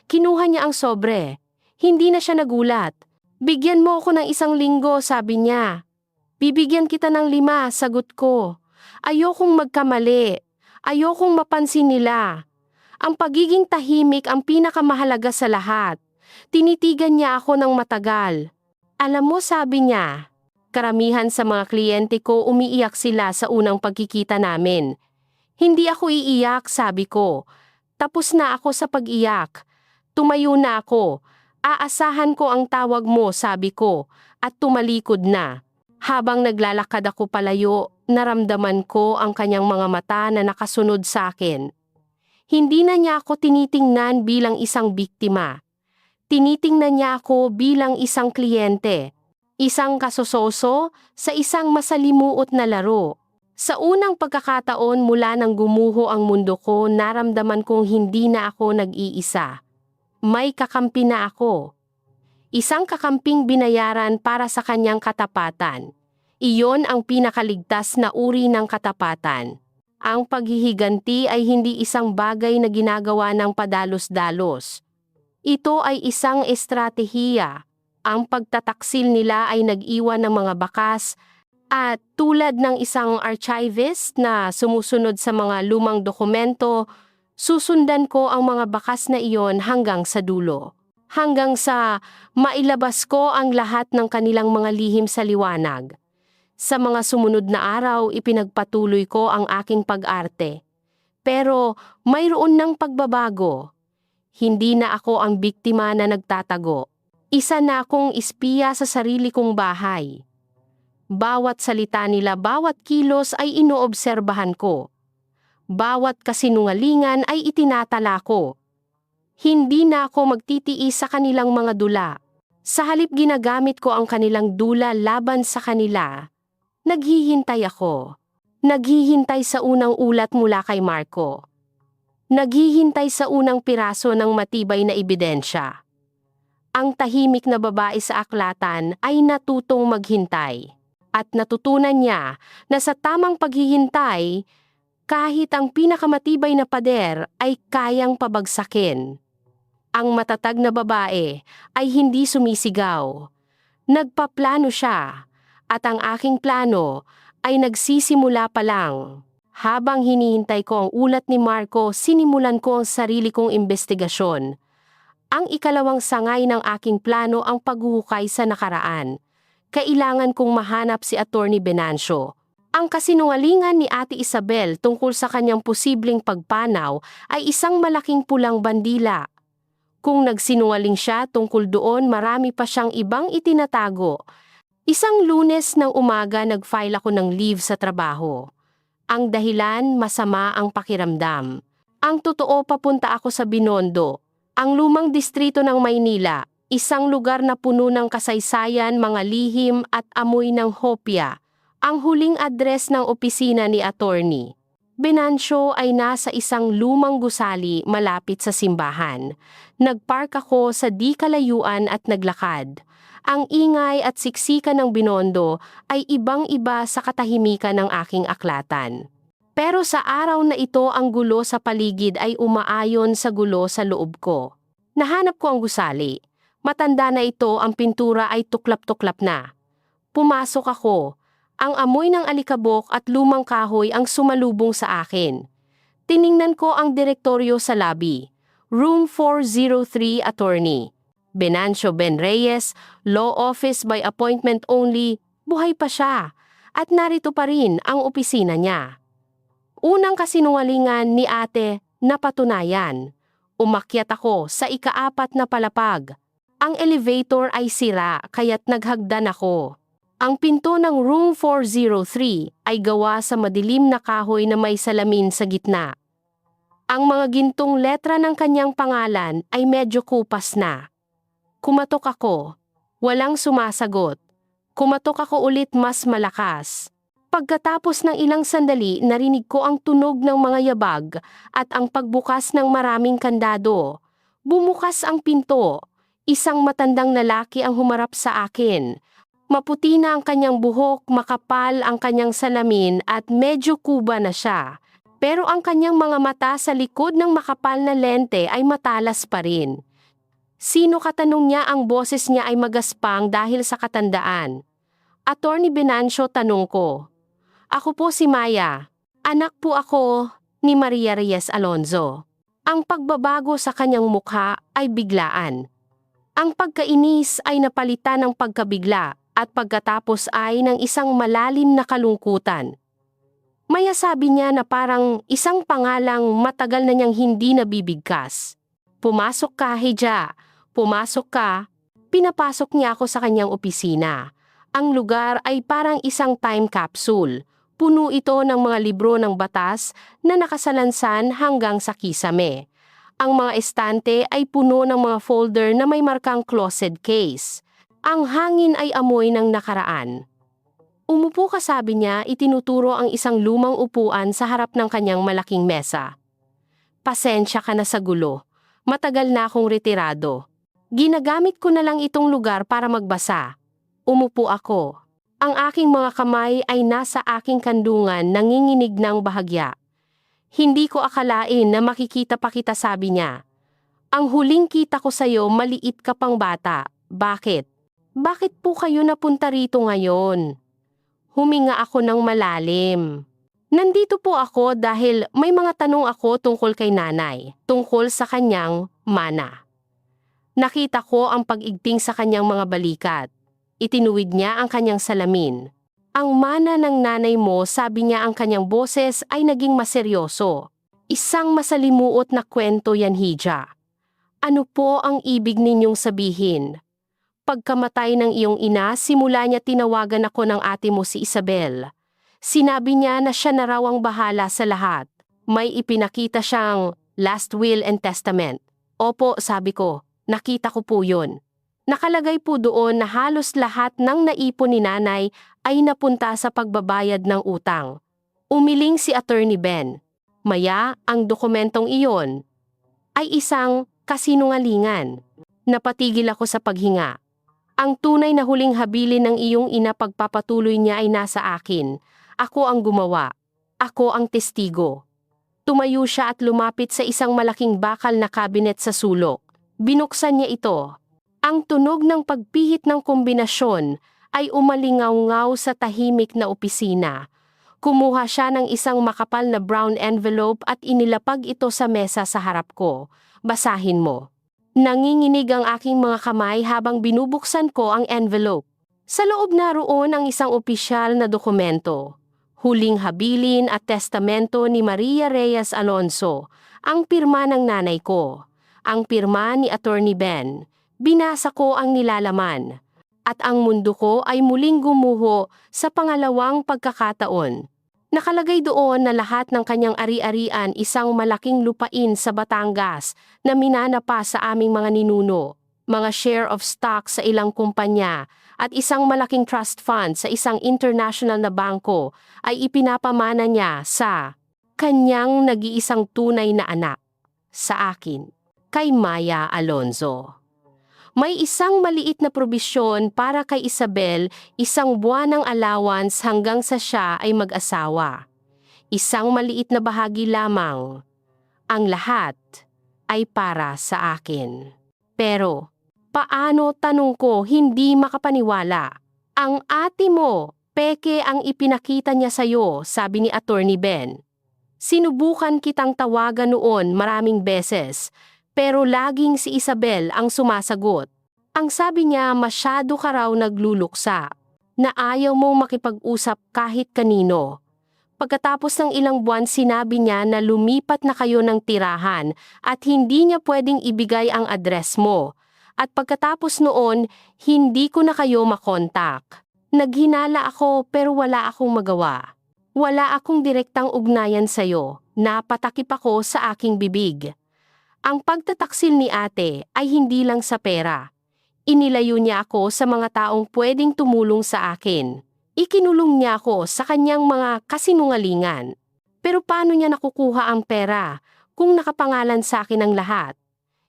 [SPEAKER 1] Kinuha niya ang sobre. Hindi na siya nagulat. Bigyan mo ako ng 1 linggo, sabi niya. Bibigyan kita ng 5, sagot ko. Ayokong magkamali. Ayokong mapansin nila. Ang pagiging tahimik ang pinakamahalaga sa lahat. Tinitigan niya ako ng matagal. Alam mo, sabi niya, karamihan sa mga kliyente ko umiiyak sila sa unang pagkikita namin. Hindi ako iiyak, sabi ko. Tapos na ako sa pag-iyak. Tumayo na ako. Aasahan ko ang tawag mo, sabi ko, at tumalikod na. Habang naglalakad ako palayo, naramdaman ko ang kanyang mga mata na nakasunod sa akin. Hindi na niya ako tinitingnan bilang isang biktima. Tinitingnan niya ako bilang isang kliyente. Isang kasososo sa isang masalimuot na laro. Sa unang pagkakataon mula nang gumuho ang mundo ko, naramdaman kong hindi na ako nag-iisa. May kakampi na ako. Isang kakamping binayaran para sa kanyang katapatan. Iyon ang pinakaligtas na uri ng katapatan. Ang paghihiganti ay hindi isang bagay na ginagawa ng padalos-dalos. Ito ay isang estratehiya. Ang pagtataksil nila ay nag-iwan ng mga bakas at tulad ng isang archivist na sumusunod sa mga lumang dokumento, susundan ko ang mga bakas na iyon hanggang sa dulo. Hanggang sa mailabas ko ang lahat ng kanilang mga lihim sa liwanag. Sa mga sumunod na araw, ipinagpatuloy ko ang aking pag-arte. Pero mayroon ng pagbabago. Hindi na ako ang biktima na nagtatago. Isa na akong espiya sa sarili kong bahay. Bawat salita nila, bawat kilos ay inoobserbahan ko. Bawat kasinungalingan ay itinatala ko. Hindi na ako magtitiis sa kanilang mga dula. Sa halip ginagamit ko ang kanilang dula laban sa kanila. Naghihintay ako. Naghihintay sa unang ulat mula kay Marco. Naghihintay sa unang piraso ng matibay na ebidensya. Ang tahimik na babae sa aklatan ay natutong maghintay. At natutunan niya na sa tamang paghihintay, kahit ang pinakamatibay na pader ay kayang pabagsakin. Ang matatag na babae ay hindi sumisigaw. Nagpaplano siya, at ang aking plano ay nagsisimula pa lang. Habang hinihintay ko ang ulat ni Marco, sinimulan ko ang sarili kong investigasyon. Ang ikalawang sangay ng aking plano ang paghuhukay sa nakaraan. Kailangan kong mahanap si Attorney Venancio. Ang kasinungalingan ni Ate Isabel tungkol sa kanyang posibleng pagpanaw ay isang malaking pulang bandila. Kung nagsinungaling siya tungkol doon, marami pa siyang ibang itinatago. Isang Lunes ng umaga nag-file ako ng leave sa trabaho. Ang dahilan, masama ang pakiramdam. Ang totoo, papunta ako sa Binondo, ang lumang distrito ng Maynila, isang lugar na puno ng kasaysayan, mga lihim at amoy ng hopya. Ang huling address ng opisina ni Attorney Venancio ay nasa isang lumang gusali malapit sa simbahan. Nagpark ako sa di kalayuan at naglakad. Ang ingay at siksikan ng Binondo ay ibang-iba sa katahimikan ng aking aklatan. Pero sa araw na ito, ang gulo sa paligid ay umaayon sa gulo sa loob ko. Nahanap ko ang gusali. Matanda na ito, ang pintura ay tuklap-tuklap na. Pumasok ako. Ang amoy ng alikabok at lumang kahoy ang sumalubong sa akin. Tiningnan ko ang direktoryo sa lobby. Room 403, Attorney Venancio Ben Reyes, Law Office by appointment only. Buhay pa siya. At narito pa rin ang opisina niya. Unang kasinungalingan ni ate, napatunayan. Umakyat ako sa ika-4 na palapag. Ang elevator ay sira kaya't naghagdan ako. Ang pinto ng room 403 ay gawa sa madilim na kahoy na may salamin sa gitna. Ang mga gintong letra ng kanyang pangalan ay medyo kupas na. Kumatok ako. Walang sumasagot. Kumatok ako ulit mas malakas. Pagkatapos ng ilang sandali, narinig ko ang tunog ng mga yabag at ang pagbukas ng maraming kandado. Bumukas ang pinto. Isang matandang lalaki ang humarap sa akin. Maputi na ang kanyang buhok, makapal ang kanyang salamin at medyo kuba na siya. Pero ang kanyang mga mata sa likod ng makapal na lente ay matalas pa rin. Sino katanong niya, ang boses niya ay magaspang dahil sa katandaan. Attorney Venancio, tanong ko. Ako po si Maya. Anak po ako ni Maria Reyes Alonzo. Ang pagbabago sa kanyang mukha ay biglaan. Ang pagkainis ay napalitan ng pagkabigla at pagkatapos ay ng isang malalim na kalungkutan. Maya, sabi niya na parang isang pangalang matagal na niyang hindi nabibigkas. Pumasok ka, Heja. Pumasok ka. Pinapasok niya ako sa kanyang opisina. Ang lugar ay parang isang time capsule. Puno ito ng mga libro ng batas na nakasalansan hanggang sa kisame. Ang mga estante ay puno ng mga folder na may markang closed case. Ang hangin ay amoy ng nakaraan. Umupo ka, sabi niya, itinuturo ang isang lumang upuan sa harap ng kanyang malaking mesa. Pasensya ka na sa gulo. Matagal na akong retirado. Ginagamit ko na lang itong lugar para magbasa. Umupo ako. Ang aking mga kamay ay nasa aking kandungan, nanginginig ng bahagya. Hindi ko akalain na makikita pa kita, sabi niya. Ang huling kita ko sa'yo, maliit ka pang bata. Bakit? Bakit po kayo napunta rito ngayon? Huminga ako ng malalim. Nandito po ako dahil may mga tanong ako tungkol kay nanay, tungkol sa kanyang mana. Nakita ko ang pag-igting sa kanyang mga balikat. Itinuwid niya ang kanyang salamin. Ang mana ng nanay mo, sabi niya, ang kanyang boses ay naging maseryoso. Isang masalimuot na kwento yan, Hija. Ano po ang ibig ninyong sabihin? Pagkamatay ng iyong ina, simula niya tinawagan ako ng ate mo, si Isabel. Sinabi niya na siya na raw ang bahala sa lahat. May ipinakita siyang last will and testament. Opo, sabi ko, nakita ko po yun. Nakalagay po doon na halos lahat ng naipon ni nanay ay napunta sa pagbabayad ng utang. Umiling si Attorney Ben. Maya, ang dokumentong iyon ay isang kasinungalingan. Napatigil ako sa paghinga. Ang tunay na huling habilin ng iyong ina, pagpapatuloy niya, ay nasa akin. Ako ang gumawa. Ako ang testigo. Tumayo siya at lumapit sa isang malaking bakal na kabinet sa sulok. Binuksan niya ito. Ang tunog ng pagpihit ng kombinasyon ay umalingaw-ngaw sa tahimik na opisina. Kumuha siya ng isang makapal na brown envelope at inilapag ito sa mesa sa harap ko. Basahin mo. Nanginginig ang aking mga kamay habang binubuksan ko ang envelope. Sa loob naroon ang isang opisyal na dokumento. Huling habilin at testamento ni Maria Reyes Alonzo, ang pirma ng nanay ko. Ang pirma ni Attorney Ben. Binasa ko ang nilalaman. At ang mundo ko ay muling gumuho sa pangalawang pagkakataon. Nakalagay doon na lahat ng kanyang ari-arian, isang malaking lupain sa Batangas na minanapa sa aming mga ninuno, mga share of stock sa ilang kumpanya, at isang malaking trust fund sa isang international na bangko ay ipinapamana niya sa kanyang nag-iisang tunay na anak, sa akin, kay Maya Alonzo. May isang maliit na probisyon para kay Isabel, isang buwanang allowance hanggang sa siya ay mag-asawa. Isang maliit na bahagi lamang. Ang lahat ay para sa akin. Pero, paano, tanong ko, hindi makapaniwala? Ang ate mo, peke ang ipinakita niya sa'yo, sabi ni Attorney Ben. Sinubukan kitang tawagan noon maraming beses, pero laging si Isabel ang sumasagot. Ang sabi niya, masyado ka raw nagluluksa, na ayaw mong makipag-usap kahit kanino. Pagkatapos ng ilang buwan, sinabi niya na lumipat na kayo ng tirahan at hindi niya pwedeng ibigay ang address mo. At pagkatapos noon, hindi ko na kayo makontak. Naghinala ako pero wala akong magawa. Wala akong direktang ugnayan sa'yo. Napatakip ako sa aking bibig. Ang pagtataksil ni ate ay hindi lang sa pera. Inilayo niya ako sa mga taong pwedeng tumulong sa akin. Ikinulong niya ako sa kanyang mga kasinungalingan. Pero paano niya nakukuha ang pera kung nakapangalan sa akin ang lahat?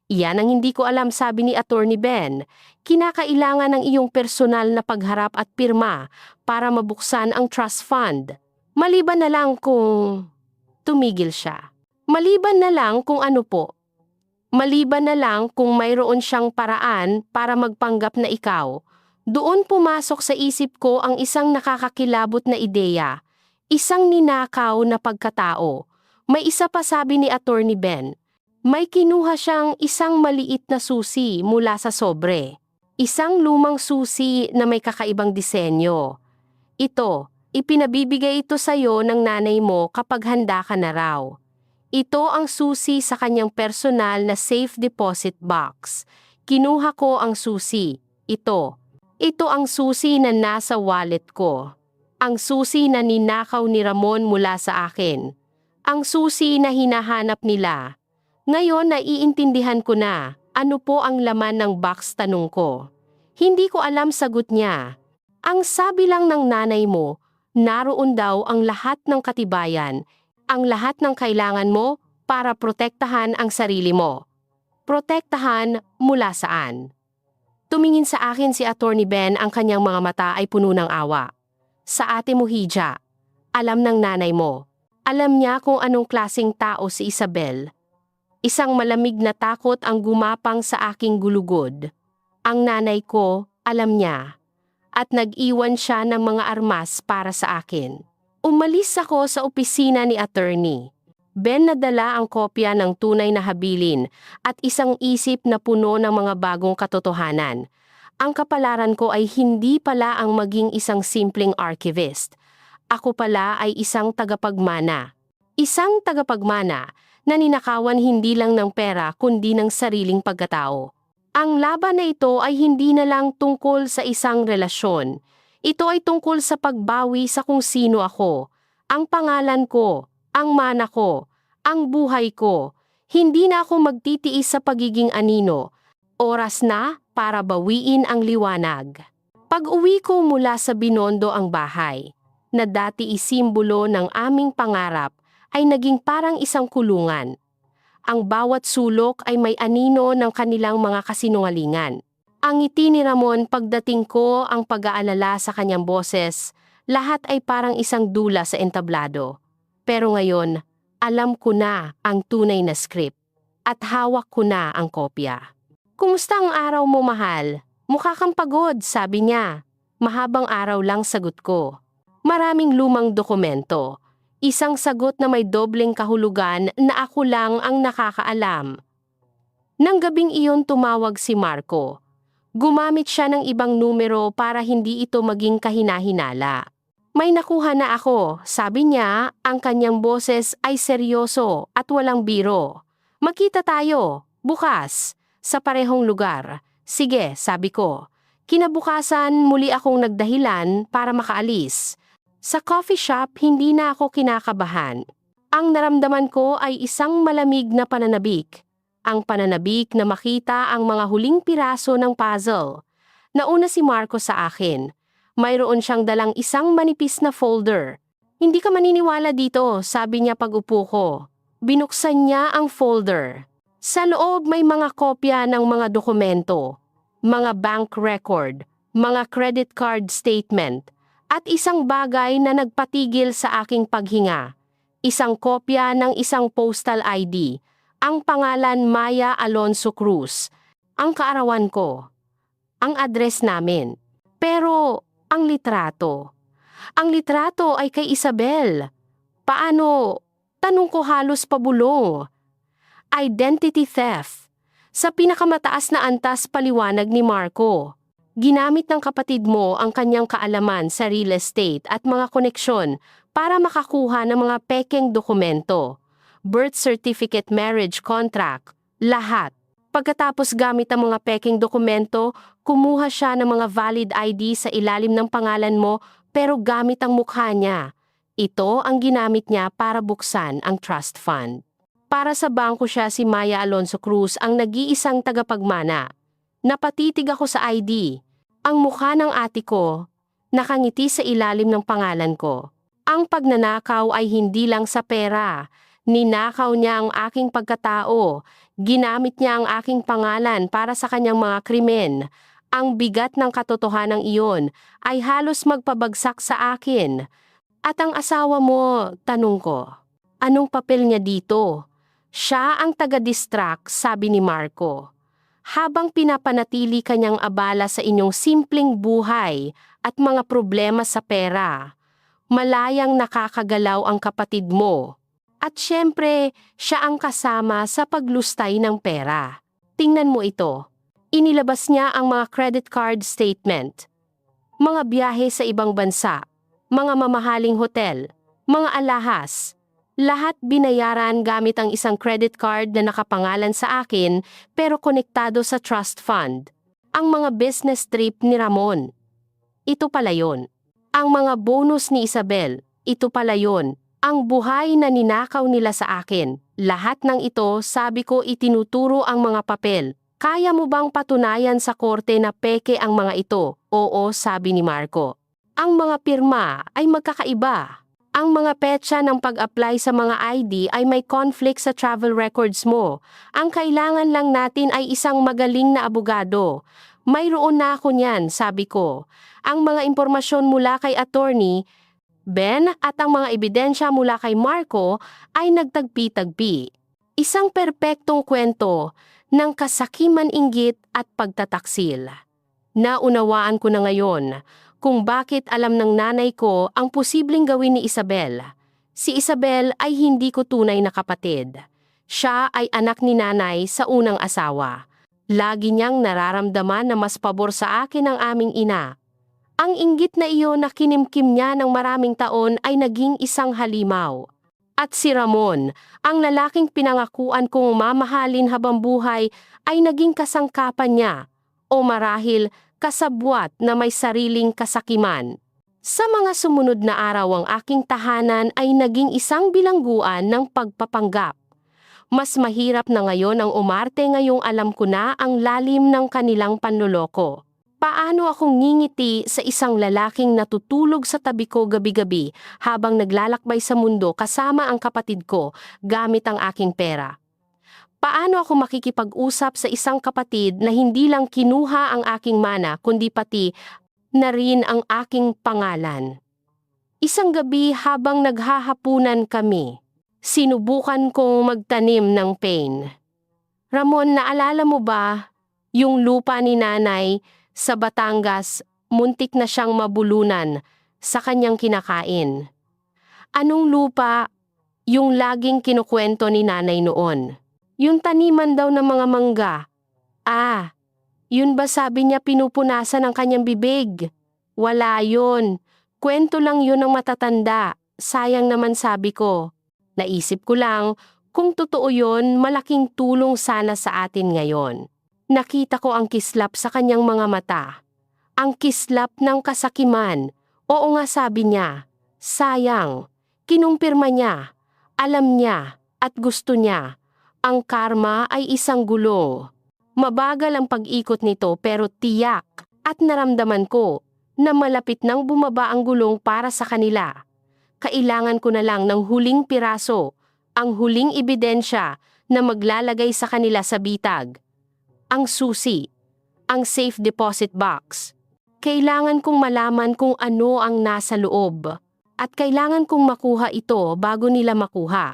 [SPEAKER 1] Iyan ang hindi ko alam, sabi ni Attorney Ben. Kinakailangan ng iyong personal na pagharap at pirma para mabuksan ang trust fund. Maliban na lang kung... Tumigil siya. Maliban na lang kung ano po. Maliban na lang kung mayroon siyang paraan para magpanggap na ikaw. Doon pumasok sa isip ko ang isang nakakakilabot na ideya. Isang ninakaw na pagkatao. May isa pa, sabi ni Attorney Ben. May kinuha siyang isang maliit na susi mula sa sobre. Isang lumang susi na may kakaibang disenyo. Ito, ipinabibigay ito sa iyo ng nanay mo kapag handa ka na raw. Ito ang susi sa kanyang personal na safe deposit box. Kinuha ko ang susi. Ito. Ito ang susi na nasa wallet ko. Ang susi na ninakaw ni Ramon mula sa akin. Ang susi na hinahanap nila. Ngayon naiintindihan ko na, ano po ang laman ng box, tanong ko. Hindi ko alam, sagot niya. Ang sabi lang ng nanay mo, naroon daw ang lahat ng katibayan, ang lahat ng kailangan mo para protektahan ang sarili mo. Protektahan mula saan? Tumingin sa akin si Attorney Ben, ang kanyang mga mata ay puno ng awa. Sa ate mo, Hija. Alam ng nanay mo. Alam niya kung anong klaseng tao si Isabel. Isang malamig na takot ang gumapang sa aking gulugod. Ang nanay ko, alam niya. At nag-iwan siya ng mga armas para sa akin. Umalis ako sa opisina ni Attorney Ben, nadala ang kopya ng tunay na habilin at isang isip na puno ng mga bagong katotohanan. Ang kapalaran ko ay hindi pala ang maging isang simpleng archivist. Ako pala ay isang tagapagmana. Isang tagapagmana na ninakawan hindi lang ng pera kundi ng sariling pagkatao. Ang laban na ito ay hindi na lang tungkol sa isang relasyon. Ito ay tungkol sa pagbawi sa kung sino ako, ang pangalan ko, ang mana ko, ang buhay ko. Hindi na ako magtitiis sa pagiging anino. Oras na para bawiin ang liwanag. Pag-uwi ko mula sa Binondo, ang bahay, na dati isimbolo ng aming pangarap, ay naging parang isang kulungan. Ang bawat sulok ay may anino ng kanilang mga kasinungalingan. Ang ngiti ni Ramon pagdating ko, ang pag-aalala sa kanyang boses, lahat ay parang isang dula sa entablado. Pero ngayon, alam ko na ang tunay na script at hawak ko na ang kopya. Kumusta ang araw mo, mahal? Mukha kang pagod, sabi niya. Mahabang araw lang, sagot ko. Maraming lumang dokumento. Isang sagot na may dobleng kahulugan na ako lang ang nakakaalam. Nang gabing iyon tumawag si Marco. Gumamit siya ng ibang numero para hindi ito maging kahina-hinala. May nakuha na ako, sabi niya, ang kanyang boses ay seryoso at walang biro. Magkita tayo, bukas, sa parehong lugar. Sige, sabi ko. Kinabukasan muli akong nagdahilan para makaalis. Sa coffee shop, hindi na ako kinakabahan. Ang naramdaman ko ay isang malamig na pananabik. Ang pananabik na makita ang mga huling piraso ng puzzle. Nauna si Marco sa akin. Mayroon siyang dalang isang manipis na folder. Hindi ka maniniwala dito, sabi niya pag-upo ko. Binuksan niya ang folder. Sa loob may mga kopya ng mga dokumento, mga bank record, mga credit card statement, at isang bagay na nagpatigil sa aking paghinga. Isang kopya ng isang postal ID, ang pangalan Maya Alonso Cruz, ang kaarawan ko, ang address namin. Pero ang litrato. Ang litrato ay kay Isabel. Paano? Tanong ko halos pabulong. Identity theft. Sa pinakamataas na antas, paliwanag ni Marco. Ginamit ng kapatid mo ang kanyang kaalaman sa real estate at mga koneksyon para makakuha ng mga pekeng dokumento. Birth certificate, marriage contract, lahat. Pagkatapos gamit ang mga pekeng dokumento, kumuha siya ng mga valid ID sa ilalim ng pangalan mo pero gamit ang mukha niya. Ito ang ginamit niya para buksan ang trust fund. Para sa bangko siya, si Maya Alonso Cruz, ang nag-iisang tagapagmana. Napatitig ako sa ID. Ang mukha ng ate ko, Nakangiti sa ilalim ng pangalan ko. Ang pagnanakaw ay hindi lang sa pera. Ninakaw niya ang aking pagkatao. Ginamit niya ang aking pangalan para sa kanyang mga krimen. Ang bigat ng katotohanan iyon ay halos magpabagsak sa akin. At ang asawa mo, tanong ko, anong papel niya dito? Siya ang taga-distract, sabi ni Marco. Habang pinapanatili kanyang abala sa inyong simpleng buhay at mga problema sa pera, malayang nakakagalaw ang kapatid mo. At syempre, siya ang kasama sa paglustay ng pera. Tingnan mo ito. Inilabas niya ang mga credit card statement, mga biyahe sa ibang bansa, mga mamahaling hotel, mga alahas. Lahat binayaran gamit ang isang credit card na nakapangalan sa akin pero konektado sa trust fund. Ang mga business trip ni Ramon. Ito pala yun. Ang mga bonus ni Isabel. Ito pala yun. Ang buhay na ninakaw nila sa akin. Lahat ng ito, sabi ko, itinuturo ang mga papel. Kaya mo bang patunayan sa korte na peke ang mga ito? Oo, sabi ni Marco. Ang mga pirma ay magkakaiba. Ang mga petsa ng pag-apply sa mga ID ay may conflict sa travel records mo. Ang kailangan lang natin ay isang magaling na abogado. Mayroon na ako niyan, sabi ko. Ang mga impormasyon mula kay attorney Ben at ang mga ebidensya mula kay Marco ay nagtagpi-tagpi. Isang perpektong kwento ng kasakiman, inggit at pagtataksil. Naunawaan ko na ngayon kung bakit alam ng nanay ko ang posibleng gawin ni Isabel. Si Isabel ay hindi ko tunay na kapatid. Siya ay anak ni nanay sa unang asawa. Lagi niyang nararamdaman na mas pabor sa akin ang aming ina. Ang inggit na iyon na kinimkim niya ng maraming taon ay naging isang halimaw. At si Ramon, ang lalaking pinangakuan kong mamahalin habang buhay, ay naging kasangkapan niya, o marahil kasabwat na may sariling kasakiman. Sa mga sumunod na araw ang aking tahanan ay naging isang bilangguan ng pagpapanggap. Mas mahirap na ngayon ang umarte ngayong alam ko na ang lalim ng kanilang panloloko. Paano akong ngingiti sa isang lalaking natutulog sa tabi ko gabi-gabi habang naglalakbay sa mundo kasama ang kapatid ko gamit ang aking pera? Paano ako makikipag-usap sa isang kapatid na hindi lang kinuha ang aking mana kundi pati na rin ang aking pangalan? Isang gabi habang naghahapunan kami, sinubukan kong magtanim ng pain. Ramon, naalala mo ba yung lupa ni nanay sa Batangas, muntik na siyang mabulunan sa kanyang kinakain? Anong lupa yung laging kinukwento ni nanay noon? Yung taniman daw ng mga mangga. Yun ba sabi niya pinupunasan ng kanyang bibig? Wala yun. Kwento lang yun ng matatanda. Sayang naman, sabi ko. Naisip ko lang, kung totoo yun, malaking tulong sana sa atin ngayon. Nakita ko ang kislap sa kanyang mga mata. Ang kislap ng kasakiman. Oo nga, sabi niya. Sayang. Kinumpirma niya. Alam niya at gusto niya. Ang karma ay isang gulong. Mabagal ang pag-ikot nito pero tiyak at naramdaman ko na malapit nang bumaba ang gulong para sa kanila. Kailangan ko na lang ng huling piraso, ang huling ebidensya na maglalagay sa kanila sa bitag. Ang susi, ang safe deposit box. Kailangan kong malaman kung ano ang nasa loob at kailangan kong makuha ito bago nila makuha.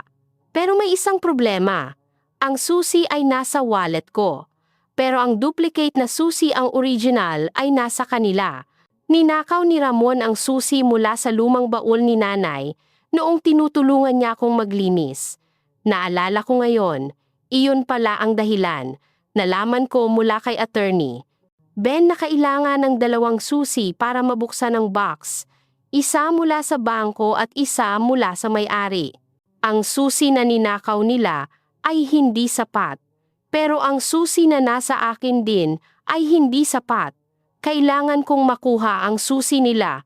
[SPEAKER 1] Pero may isang problema. Ang susi ay nasa wallet ko, pero ang duplicate na susi, ang original, ay nasa kanila. Ninakaw ni Ramon ang susi mula sa lumang baul ni nanay noong tinutulungan niya akong maglinis. Naalala ko ngayon, iyon pala ang dahilan. Nalaman ko mula kay attorney. Ben, na kailangan ng 2 susi para mabuksan ang box. Isa mula sa bangko at isa mula sa may-ari. Ang susi na ninakaw nila ay hindi sapat. Pero ang susi na nasa akin din ay hindi sapat. Kailangan kong makuha ang susi nila.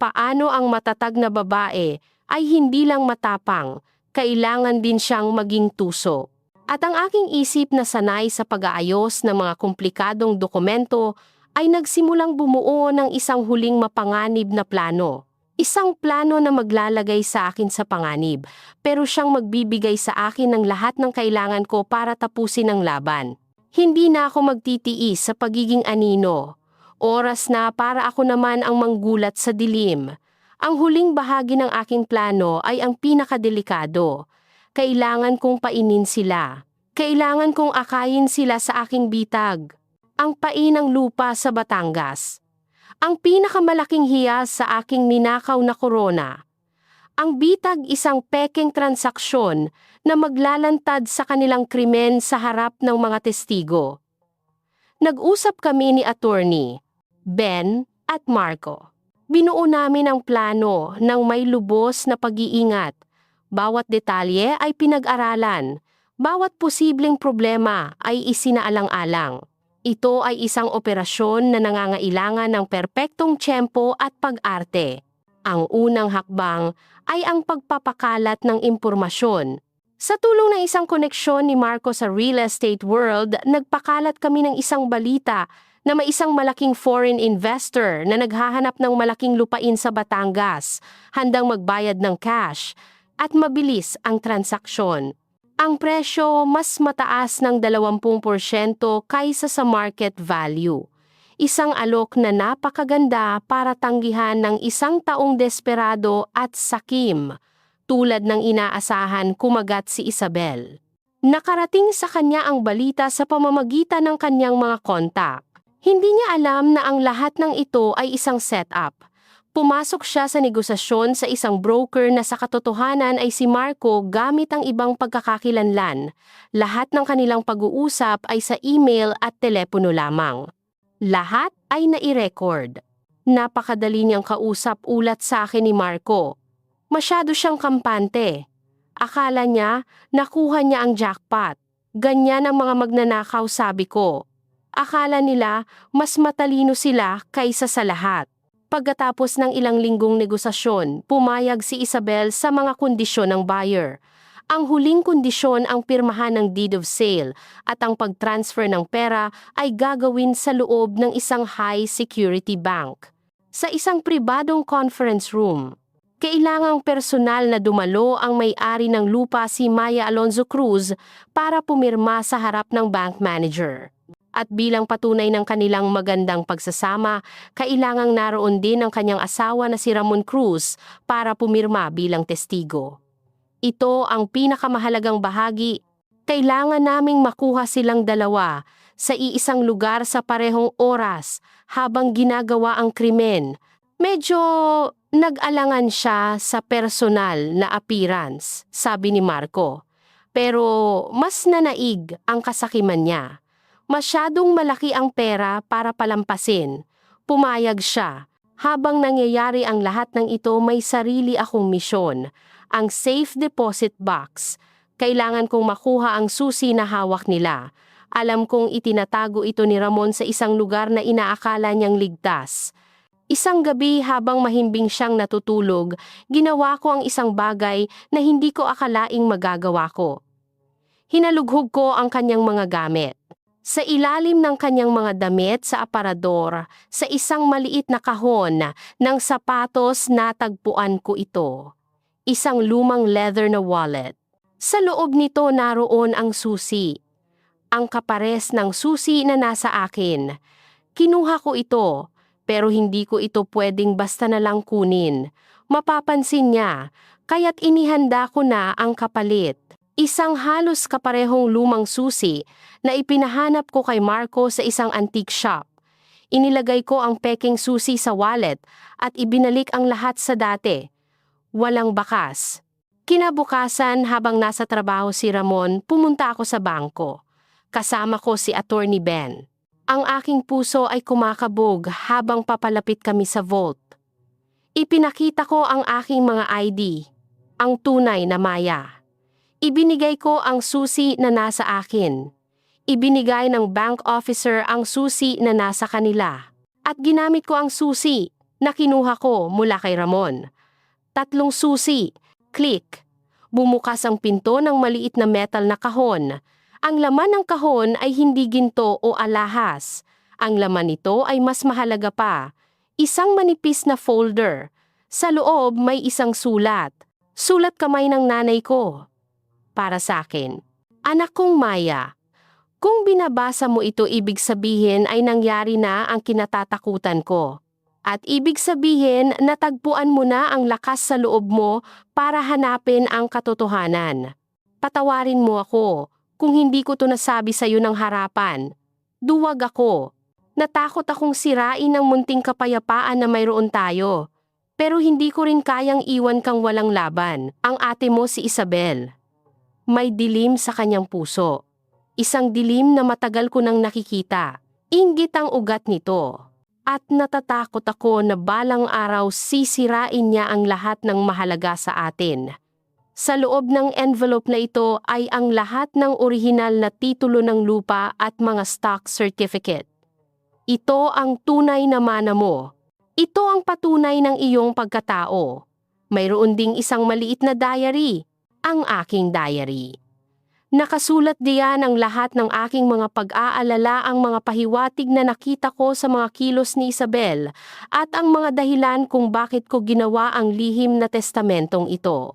[SPEAKER 1] Paano ang matatag na babae ay hindi lang matapang, kailangan din siyang maging tuso. At ang aking isip na sanay sa pag-aayos ng mga komplikadong dokumento ay nagsimulang bumuo ng isang huling mapanganib na plano. Isang plano na maglalagay sa akin sa panganib, pero siyang magbibigay sa akin ng lahat ng kailangan ko para tapusin ang laban. Hindi na ako magtitiis sa pagiging anino. Oras na para ako naman ang manggulat sa dilim. Ang huling bahagi ng aking plano ay ang pinakadelikado. Kailangan kong painin sila. Kailangan kong akayin sila sa aking bitag. Ang painang lupa sa Batangas. Ang pinakamalaking hiyas sa aking ninakaw na korona. Ang bitag isang pekeng transaksyon na maglalantad sa kanilang krimen sa harap ng mga testigo. Nag-usap kami ni attorney, Ben at Marco. Binuo namin ang plano ng may lubos na pag-iingat. Bawat detalye ay pinag-aralan. Bawat posibleng problema ay isinaalang-alang. Ito ay isang operasyon na nangangailangan ng perpektong tiyempo at pag-arte. Ang unang hakbang ay ang pagpapakalat ng impormasyon. Sa tulong ng isang koneksyon ni Marco sa real estate world, nagpakalat kami ng isang balita na may isang malaking foreign investor na naghahanap ng malaking lupain sa Batangas, handang magbayad ng cash, at mabilis ang transaksyon. Ang presyo mas mataas ng 20% kaysa sa market value. Isang alok na napakaganda para tanggihan ng isang taong desperado at sakim, tulad ng inaasahan kumagat si Isabel. Nakarating sa kanya ang balita sa pamamagitan ng kanyang mga kontak. Hindi niya alam na ang lahat ng ito ay isang setup. Pumasok siya sa negosasyon sa isang broker na sa katotohanan ay si Marco gamit ang ibang pagkakakilanlan. Lahat ng kanilang pag-uusap ay sa email at telepono lamang. Lahat ay nai-record. Napakadali niyang kausap ulat sa akin ni Marco. Masyado siyang kampante. Akala niya nakuha niya ang jackpot. Ganyan ang mga magnanakaw, sabi ko. Akala nila mas matalino sila kaysa sa lahat. Pagkatapos ng ilang linggong negosasyon, pumayag si Isabel sa mga kondisyon ng buyer. Ang huling kondisyon ang pirmahan ng deed of sale at ang pag-transfer ng pera ay gagawin sa loob ng isang high-security bank. Sa isang pribadong conference room, kailangang personal na dumalo ang may-ari ng lupa si Maya Alonzo Cruz para pumirma sa harap ng bank manager. At bilang patunay ng kanilang magandang pagsasama, kailangang naroon din ang kanyang asawa na si Ramon Cruz para pumirma bilang testigo. Ito ang pinakamahalagang bahagi. Kailangan naming makuha silang dalawa sa iisang lugar sa parehong oras habang ginagawa ang krimen. Medyo nag-alangan siya sa personal na appearance, sabi ni Marco. Pero mas nanaig ang kasakiman niya. Masyadong malaki ang pera para palampasin. Pumayag siya. Habang nangyayari ang lahat ng ito, may sarili akong misyon. Ang safe deposit box. Kailangan kong makuha ang susi na hawak nila. Alam kong itinatago ito ni Ramon sa isang lugar na inaakala niyang ligtas. Isang gabi habang mahimbing siyang natutulog, ginawa ko ang isang bagay na hindi ko akalaing magagawa ko. Hinalughog ko ang kanyang mga gamit. Sa ilalim ng kanyang mga damit sa aparador, sa isang maliit na kahon ng sapatos natagpuan ko ito. Isang lumang leather na wallet. Sa loob nito naroon ang susi. Ang kapares ng susi na nasa akin. Kinuha ko ito, pero hindi ko ito pwedeng basta na lang kunin. Mapapansin niya, kaya't inihanda ko na ang kapalit. Isang halos kaparehong lumang susi na ipinahanap ko kay Marco sa isang antique shop. Inilagay ko ang peking susi sa wallet at ibinalik ang lahat sa dati. Walang bakas. Kinabukasan habang nasa trabaho si Ramon, pumunta ako sa bangko. Kasama ko si Attorney Ben. Ang aking puso ay kumakabog habang papalapit kami sa vault. Ipinakita ko ang aking mga ID, ang tunay na Maya. Ibinigay ko ang susi na nasa akin. Ibinigay ng bank officer ang susi na nasa kanila. At ginamit ko ang susi na kinuha ko mula kay Ramon. 3 susi. Click. Bumukas ang pinto ng maliit na metal na kahon. Ang laman ng kahon ay hindi ginto o alahas. Ang laman nito ay mas mahalaga pa. Isang manipis na folder. Sa loob may isang sulat. Sulat kamay ng nanay ko. Para sa akin. Anak kong Maya, kung binabasa mo ito, ibig sabihin ay nangyari na ang kinatatakutan ko. At ibig sabihin natagpuan mo na ang lakas sa loob mo para hanapin ang katotohanan. Patawarin mo ako kung hindi ko to nasabi sa iyo ng harapan. Duwag ako. Natakot akong sirain ang munting kapayapaan na mayroon tayo. Pero hindi ko rin kayang iwan kang walang laban, ang ate mo si Isabel. May dilim sa kanyang puso. Isang dilim na matagal ko nang nakikita. Inggit ang ugat nito. At natatakot ako na balang araw sisirain niya ang lahat ng mahalaga sa atin. Sa loob ng envelope na ito ay ang lahat ng orihinal na titulo ng lupa at mga stock certificate. Ito ang tunay na mana mo. Ito ang patunay ng iyong pagkatao. Mayroon ding isang maliit na diary. Ang aking diary. Nakasulat diyan ang lahat ng aking mga pag-aalala, ang mga pahiwatig na nakita ko sa mga kilos ni Isabel at ang mga dahilan kung bakit ko ginawa ang lihim na testamentong ito.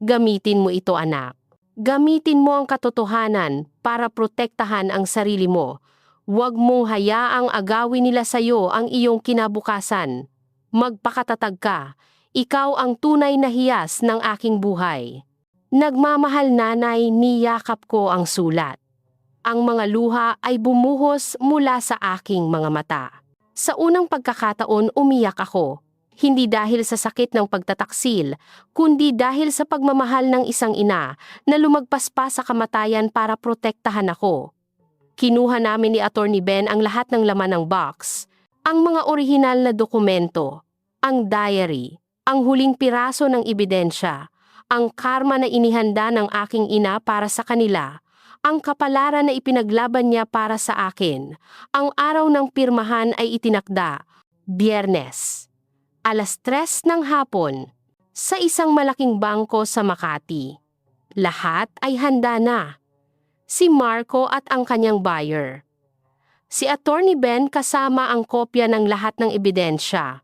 [SPEAKER 1] Gamitin mo ito, anak. Gamitin mo ang katotohanan para protektahan ang sarili mo. Huwag mong hayaang agawin nila sa iyo ang iyong kinabukasan. Magpakatatag ka. Ikaw ang tunay na hiyas ng aking buhay. Nagmamahal, nanay, niyakap ko ang sulat. Ang mga luha ay bumuhos mula sa aking mga mata. Sa unang pagkakataon umiyak ako, hindi dahil sa sakit ng pagtataksil, kundi dahil sa pagmamahal ng isang ina na lumagpas pa sa kamatayan para protektahan ako. Kinuha namin ni Attorney Ben ang lahat ng laman ng box, ang mga orihinal na dokumento, ang diary, ang huling piraso ng ebidensya, ang karma na inihanda ng aking ina para sa kanila, ang kapalaran na ipinaglaban niya para sa akin. Ang araw ng pirmahan ay itinakda, Biyernes, alas 3 ng hapon, sa isang malaking bangko sa Makati. Lahat ay handa na. Si Marco at ang kanyang buyer. Si Attorney Ben kasama ang kopya ng lahat ng ebidensya.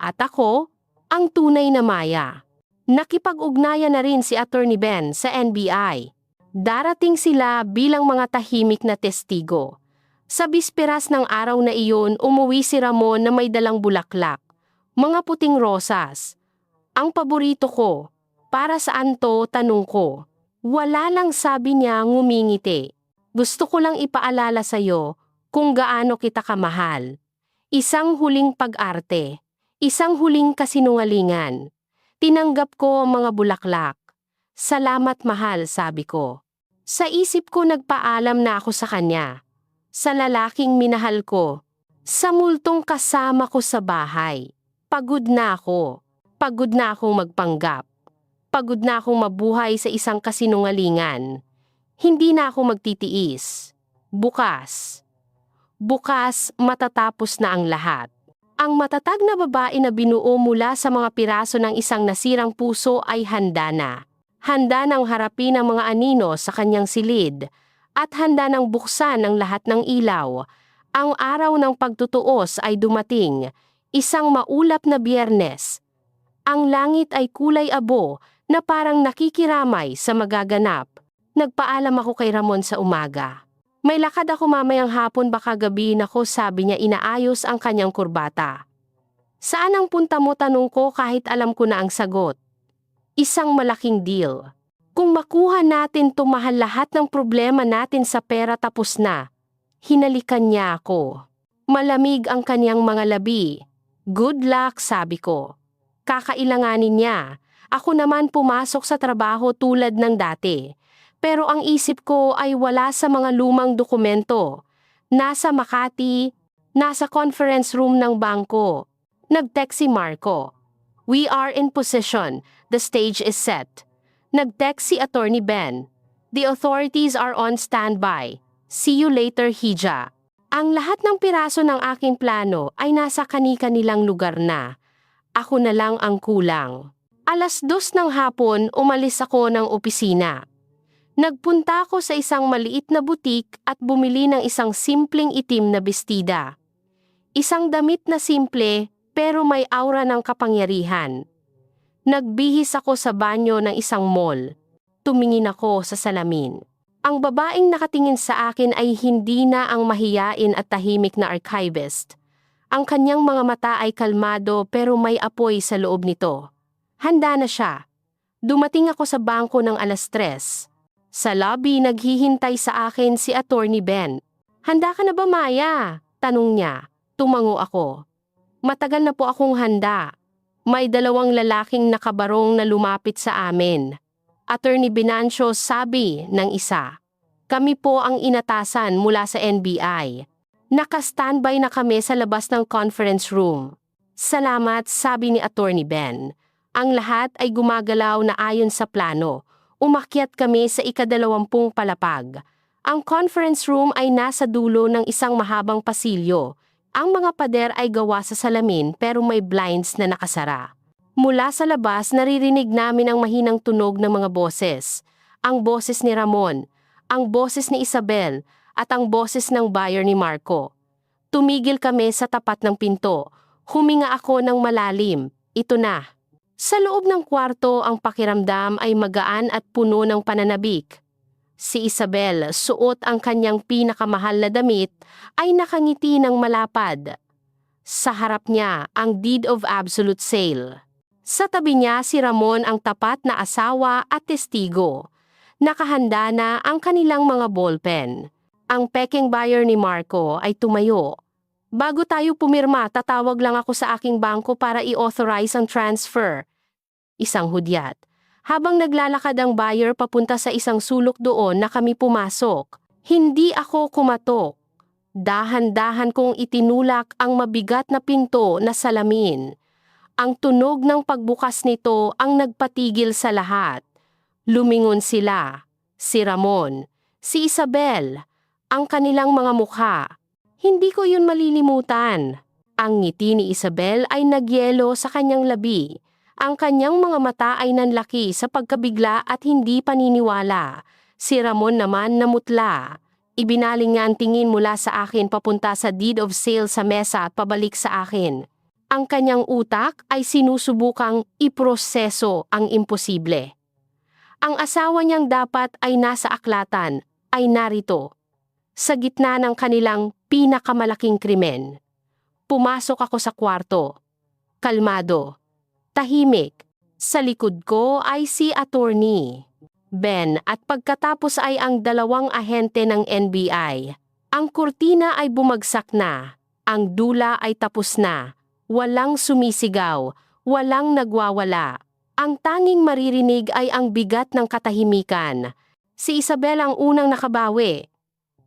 [SPEAKER 1] At ako, ang tunay na Maya. Nakipag-ugnayan na rin si Attorney Ben sa NBI. Darating sila bilang mga tahimik na testigo. Sa bisperas ng araw na iyon, umuwi si Ramon na may dalang bulaklak, mga puting rosas. Ang paborito ko. Para saan to, tanong ko. Wala lang, sabi niya, ngumingiti. Gusto ko lang ipaalala sa'yo kung gaano kita kamahal. Isang huling pag-arte. Isang huling kasinungalingan. Tinanggap ko ang mga bulaklak. Salamat, mahal, sabi ko. Sa isip ko nagpaalam na ako sa kanya. Sa lalaking minahal ko. Sa multong kasama ko sa bahay. Pagod na ako. Pagod na akong magpanggap. Pagod na akong mabuhay sa isang kasinungalingan. Hindi na ako magtitiis. Bukas matatapos na ang lahat. Ang matatag na babae na binuo mula sa mga piraso ng isang nasirang puso ay handa na. Handa nang harapin ang mga anino sa kanyang silid at handa nang buksan ang lahat ng ilaw. Ang araw ng pagtutuos ay dumating, isang maulap na Biyernes. Ang langit ay kulay abo na parang nakikiramay sa magaganap. Nagpaalam ako kay Ramon sa umaga. May lakad ako mamayang hapon, baka gabihin ako, sabi niya, inaayos ang kanyang kurbata. Saan ang punta mo, tanong ko kahit alam ko na ang sagot. Isang malaking deal. Kung makuha natin tumahal lahat ng problema natin sa pera, tapos na. Hinalikan niya ako. Malamig ang kanyang mga labi. Good luck, sabi ko. Kakailanganin niya. Ako naman pumasok sa trabaho tulad ng dati. Pero ang isip ko ay wala sa mga lumang dokumento. Nasa Makati, nasa conference room ng bangko. Nag-text si Marco. We are in position. The stage is set. Nag-text si Attorney Ben. The authorities are on standby. See you later, Hija. Ang lahat ng piraso ng aking plano ay nasa kani-kanilang lugar na. Ako na lang ang kulang. Alas 2 ng hapon, umalis ako ng opisina. Nagpunta ako sa isang maliit na butik at bumili ng isang simpleng itim na bestida. Isang damit na simple pero may aura ng kapangyarihan. Nagbihis ako sa banyo ng isang mall. Tumingin ako sa salamin. Ang babaeng nakatingin sa akin ay hindi na ang mahiyain at tahimik na archivist. Ang kanyang mga mata ay kalmado pero may apoy sa loob nito. Handa na siya. Dumating ako sa bangko ng 3:00. Sa lobby naghihintay sa akin si Attorney Ben. "Handa ka na ba, Maya?" tanong niya. Tumango ako. "Matagal na po akong handa." May 2 lalaking nakabarong na lumapit sa amin. Attorney Venancio, sabi ng isa. "Kami po ang inatasan mula sa NBI. Naka-standby na kami sa labas ng conference room." "Salamat," sabi ni Attorney Ben. Ang lahat ay gumagalaw na ayon sa plano. Umakyat kami sa ika-20 palapag. Ang conference room ay nasa dulo ng isang mahabang pasilyo. Ang mga pader ay gawa sa salamin pero may blinds na nakasara. Mula sa labas naririnig namin ang mahinang tunog ng mga boses. Ang boses ni Ramon, ang boses ni Isabel, at ang boses ng buyer ni Marco. Tumigil kami sa tapat ng pinto. Huminga ako ng malalim. Ito na. Sa loob ng kwarto ang pakiramdam ay magaan at puno ng pananabik. Si Isabel, suot ang kanyang pinakamahal na damit, ay nakangiti ng malapad. Sa harap niya ang deed of absolute sale. Sa tabi niya si Ramon, ang tapat na asawa at testigo. Nakahanda na ang kanilang mga ballpen. Ang peking buyer ni Marco ay tumayo. "Bago tayo pumirma, tatawag lang ako sa aking bangko para i-authorize ang transfer." Isang hudyat. Habang naglalakad ang buyer papunta sa isang sulok doon na kami pumasok. Hindi ako kumatok. Dahan-dahan kong itinulak ang mabigat na pinto na salamin. Ang tunog ng pagbukas nito ang nagpatigil sa lahat. Lumingon sila. Si Ramon, si Isabel, ang kanilang mga mukha. Hindi ko yun malilimutan. Ang ngiti ni Isabel ay nagyelo sa kanyang labi. Ang kanyang mga mata ay nanlaki sa pagkabigla at hindi paniniwala. Si Ramon naman namutla. Ibinaling niya ang tingin mula sa akin papunta sa deed of sale sa mesa at pabalik sa akin. Ang kanyang utak ay sinusubukang iproseso ang imposible. Ang asawa niyang dapat ay nasa aklatan, ay narito. Sa gitna ng kanilang pinakamalaking krimen. Pumasok ako sa kwarto. Kalmado. Tahimik. Sa likod ko ay si Attorney Ben at pagkatapos ay ang 2 ahente ng NBI. Ang kurtina ay bumagsak na. Ang dula ay tapos na. Walang sumisigaw. Walang nagwawala. Ang tanging maririnig ay ang bigat ng katahimikan. Si Isabel ang unang nakabawi.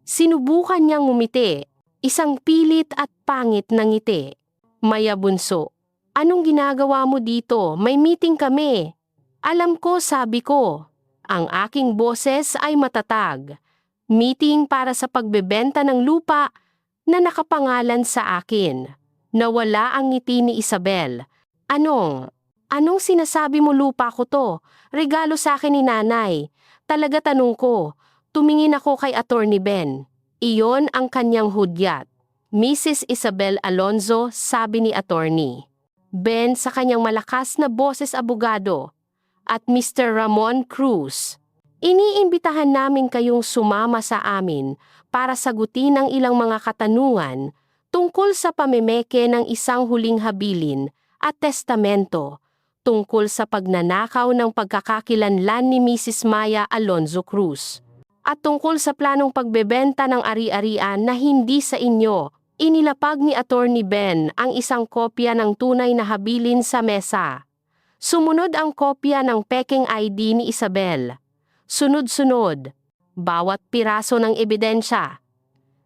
[SPEAKER 1] Sinubukan niyang ngumiti, isang pilit at pangit na ngiti. "Maya bunso, anong ginagawa mo dito? May meeting kami." "Alam ko," sabi ko. Ang aking boses ay matatag. Meeting para sa pagbebenta ng lupa na nakapangalan sa akin. Nawala ang ngiti ni Isabel. Anong sinasabi mo, lupa ko to? Regalo sa akin ni nanay." Talaga, tanong ko. Tumingin ako kay Attorney Ben. Iyon ang kanyang hudyat. "Mrs. Isabel Alonzo," sabi ni Attorney Ben sa kanyang malakas na boses abogado. "At Mr. Ramon Cruz, iniimbitahan namin kayong sumama sa amin para sagutin ang ilang mga katanungan tungkol sa pamemeke ng isang huling habilin at testamento tungkol sa pagnanakaw ng pagkakakilanlan ni Mrs. Maya Alonzo Cruz. At tungkol sa planong pagbebenta ng ari-arian na hindi sa inyo." Inilapag ni Attorney Ben ang isang kopya ng tunay na habilin sa mesa. Sumunod ang kopya ng peking ID ni Isabel. Sunod-sunod, bawat piraso ng ebidensya.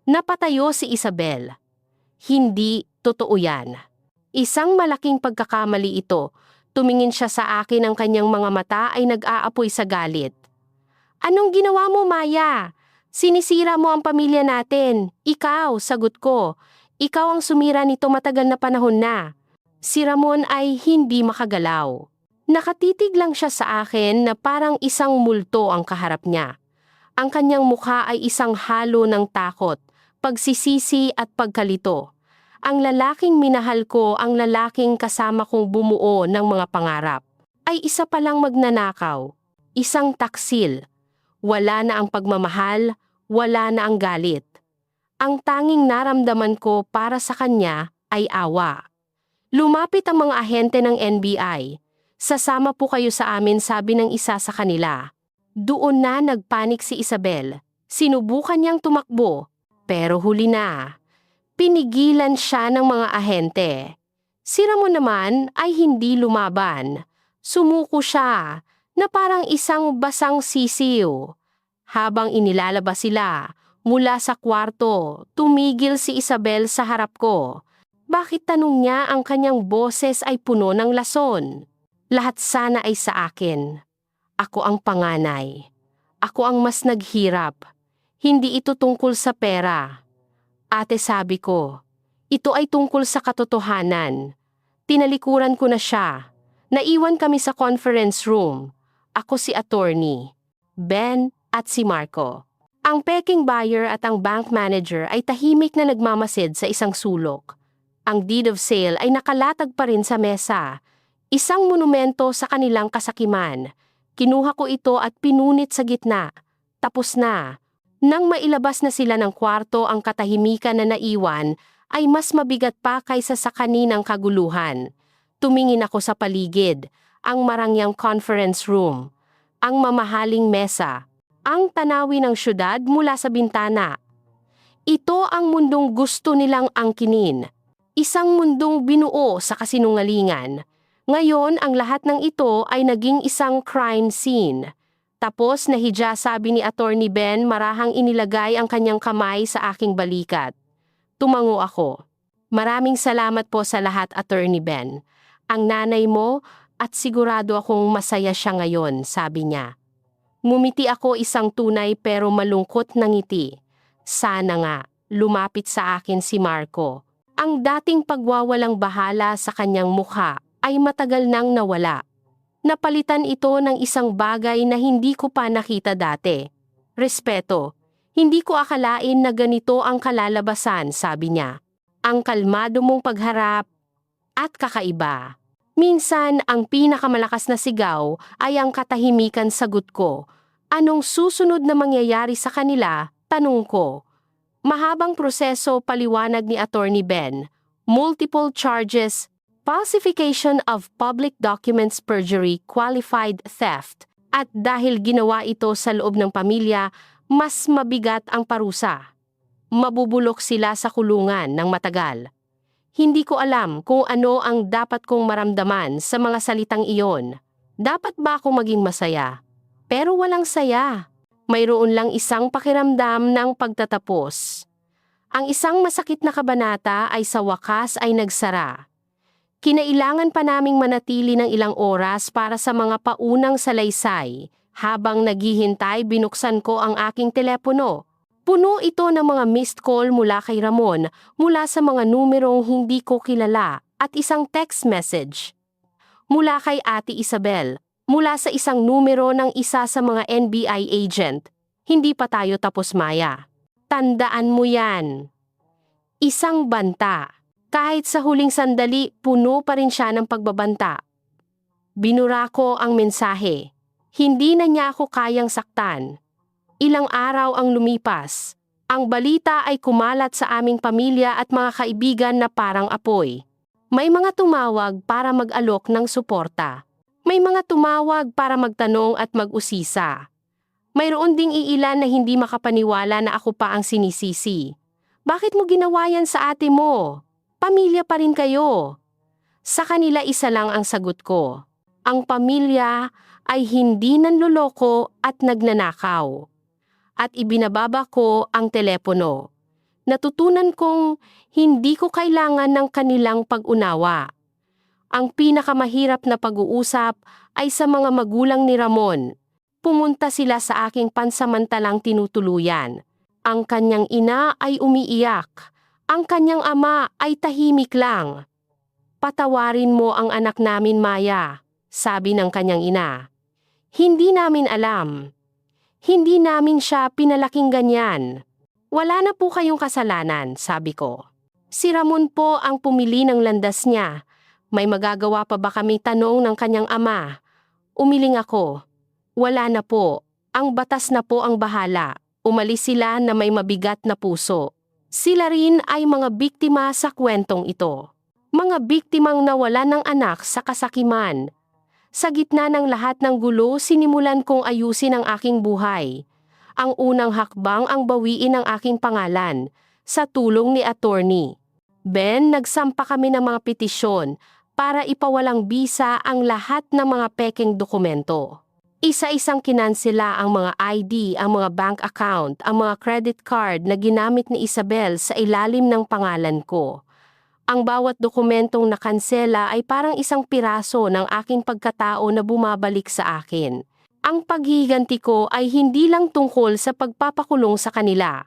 [SPEAKER 1] Napatayo si Isabel. "Hindi totoo yan." Isang malaking pagkakamali ito. Tumingin siya sa akin, ang kanyang mga mata ay nag-aapoy sa galit. "Anong ginawa mo, Maya? Sinisira mo ang pamilya natin." "Ikaw," sagot ko. "Ikaw ang sumira nito matagal na panahon na." Si Ramon ay hindi makagalaw. Nakatitig lang siya sa akin na parang isang multo ang kaharap niya. Ang kanyang mukha ay isang halo ng takot, pagsisisi at pagkalito. Ang lalaking minahal ko, ang lalaking kasama kong bumuo ng mga pangarap, ay isa palang magnanakaw, isang taksil. Wala na ang pagmamahal, wala na ang galit. Ang tanging naramdaman ko para sa kanya ay awa. Lumapit ang mga ahente ng NBI. Sasama po kayo sa amin, sabi ng isa sa kanila. Doon na nagpanik si Isabel. Sinubukan niyang tumakbo, pero huli na. Pinigilan siya ng mga ahente. Si Ramon naman ay hindi lumaban. Sumuko siya na parang isang basang sisiw. Habang inilalabas sila mula sa kwarto, tumigil si Isabel sa harap ko. Bakit, tanong niya, ang kanyang boses ay puno ng lason. Lahat sana ay sa akin. Ako ang panganay. Ako ang mas naghirap. Hindi ito tungkol sa pera. Ate, sabi ko, ito ay tungkol sa katotohanan. Tinalikuran ko na siya. Naiwan kami sa conference room. Ako, si attorney, Ben at si Marco. Ang peking buyer at ang bank manager ay tahimik na nagmamasid sa isang sulok. Ang deed of sale ay nakalatag pa rin sa mesa. Isang monumento sa kanilang kasakiman. Kinuha ko ito at pinunit sa gitna. Tapos na. Nang mailabas na sila ng kwarto, ang katahimikan na naiwan ay mas mabigat pa kaysa sa kaninang kaguluhan. Tumingin ako sa paligid, ang marangyang conference room, ang mamahaling mesa, ang tanawin ng syudad mula sa bintana. Ito ang mundong gusto nilang angkinin. Isang mundong binuo sa kasinungalingan. Ngayon, ang lahat ng ito ay naging isang crime scene. Tapos nahiya, sabi ni Attorney Ben, marahang inilagay ang kanyang kamay sa aking balikat. Tumango ako. Maraming salamat po sa lahat, Attorney Ben. Ang nanay mo, at sigurado akong masaya siya ngayon, sabi niya. Ngumiti ako, isang tunay pero malungkot na ngiti. Sana nga, lumapit sa akin si Marco. Ang dating pagwawalang bahala sa kanyang mukha ay matagal nang nawala. Napalitan ito ng isang bagay na hindi ko pa nakita dati. Respeto. Hindi ko akalain na ganito ang kalalabasan, sabi niya. Ang kalmado mong pagharap at kakaiba. Minsan, ang pinakamalakas na sigaw ay ang katahimikan, sagot ko. Anong susunod na mangyayari sa kanila? Tanong ko. Mahabang proseso, paliwanag ni Attorney Ben. Multiple charges, falsification of public documents, perjury, qualified theft. At dahil ginawa ito sa loob ng pamilya, mas mabigat ang parusa. Mabubulok sila sa kulungan ng matagal. Hindi ko alam kung ano ang dapat kong maramdaman sa mga salitang iyon. Dapat ba akong maging masaya? Pero walang saya. Mayroon lang isang pakiramdam ng pagtatapos. Ang isang masakit na kabanata ay sa wakas ay nagsara. Kinailangan pa naming manatili ng ilang oras para sa mga paunang salaysay. Habang naghihintay, binuksan ko ang aking telepono. Puno ito ng mga missed call mula kay Ramon, mula sa mga numerong hindi ko kilala, at isang text message mula kay Ate Isabel, mula sa isang numero ng isa sa mga NBI agent. Hindi pa tayo tapos, Maya. Tandaan mo yan. Isang banta. Kahit sa huling sandali, puno pa rin siya ng pagbabanta. Binura ko ang mensahe. Hindi na niya ako kayang saktan. Ilang araw ang lumipas. Ang balita ay kumalat sa aming pamilya at mga kaibigan na parang apoy. May mga tumawag para mag-alok ng suporta. May mga tumawag para magtanong at mag-usisa. Mayroon ding iilan na hindi makapaniwala na ako pa ang sinisisi. Bakit mo ginawa yan sa ate mo? Pamilya pa rin kayo. Sa kanila isa lang ang sagot ko. Ang pamilya ay hindi nanloloko at nagnanakaw. At ibinababa ko ang telepono. Natutunan kong hindi ko kailangan ng kanilang pag-unawa. Ang pinakamahirap na pag-uusap ay sa mga magulang ni Ramon. Pumunta sila sa aking pansamantalang tinutuluyan. Ang kanyang ina ay umiiyak. Ang kanyang ama ay tahimik lang. Patawarin mo ang anak namin, Maya, sabi ng kanyang ina. Hindi namin alam. Hindi namin siya pinalaking ganyan. Wala na po kayong kasalanan, sabi ko. Si Ramon po ang pumili ng landas niya. May magagawa pa ba kami, tanong ng kanyang ama? Umiling ako. Wala na po. Ang batas na po ang bahala. Umalis sila na may mabigat na puso. Sila rin ay mga biktima sa kwentong ito. Mga biktimang nawala ng anak sa kasakiman. Sa gitna ng lahat ng gulo, sinimulan kong ayusin ang aking buhay. Ang unang hakbang ang bawiin ang aking pangalan, sa tulong ni attorney. Ben, nagsampa kami ng mga petisyon para ipawalang bisa ang lahat ng mga pekeng dokumento. Isa-isang kinansela ang mga ID, ang mga bank account, ang mga credit card na ginamit ni Isabel sa ilalim ng pangalan ko. Ang bawat dokumentong nakansela ay parang isang piraso ng aking pagkatao na bumabalik sa akin. Ang paghihiganti ko ay hindi lang tungkol sa pagpapakulong sa kanila.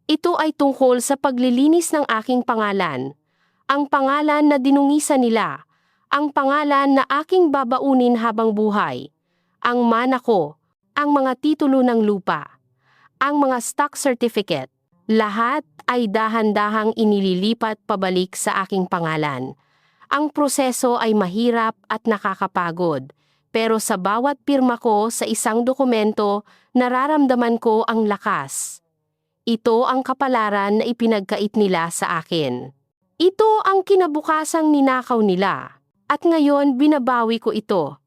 [SPEAKER 1] Ito ay tungkol sa paglilinis ng aking pangalan. Ang pangalan na dinungisan nila. Ang pangalan na aking babaunin habang buhay. Ang mana ko. Ang mga titulo ng lupa. Ang mga stock certificate. Lahat ay dahan-dahang inililipat pabalik sa aking pangalan. Ang proseso ay mahirap at nakakapagod, pero sa bawat pirma ko sa isang dokumento, nararamdaman ko ang lakas. Ito ang kapalaran na ipinagkait nila sa akin. Ito ang kinabukasang ninakaw nila, at ngayon binabawi ko ito.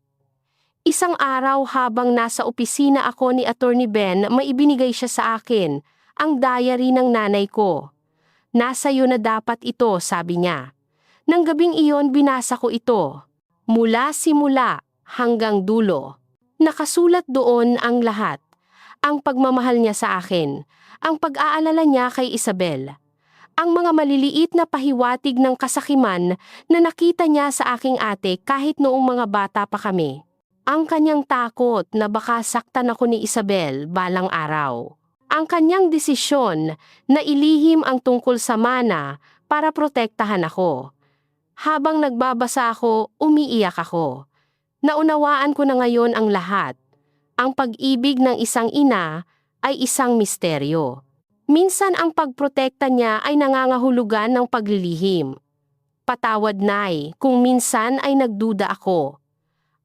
[SPEAKER 1] Isang araw habang nasa opisina ako ni Attorney Ben, may ibinigay siya sa akin, ang diary ng nanay ko. Nasa iyo na dapat ito, sabi niya. Nang gabing iyon binasa ko ito. Mula simula hanggang dulo. Nakasulat doon ang lahat. Ang pagmamahal niya sa akin. Ang pag-aalala niya kay Isabel. Ang mga maliliit na pahiwatig ng kasakiman na nakita niya sa aking ate kahit noong mga bata pa kami. Ang kanyang takot na baka saktan ako ni Isabel balang araw. Ang kanyang desisyon na ilihim ang tungkol sa mana para protektahan ako. Habang nagbabasa ako, umiiyak ako. Naunawaan ko na ngayon ang lahat. Ang pag-ibig ng isang ina ay isang misteryo. Minsan ang pagprotekta niya ay nangangahulugan ng paglilihim. Patawad, Nay, kung minsan ay nagduda ako.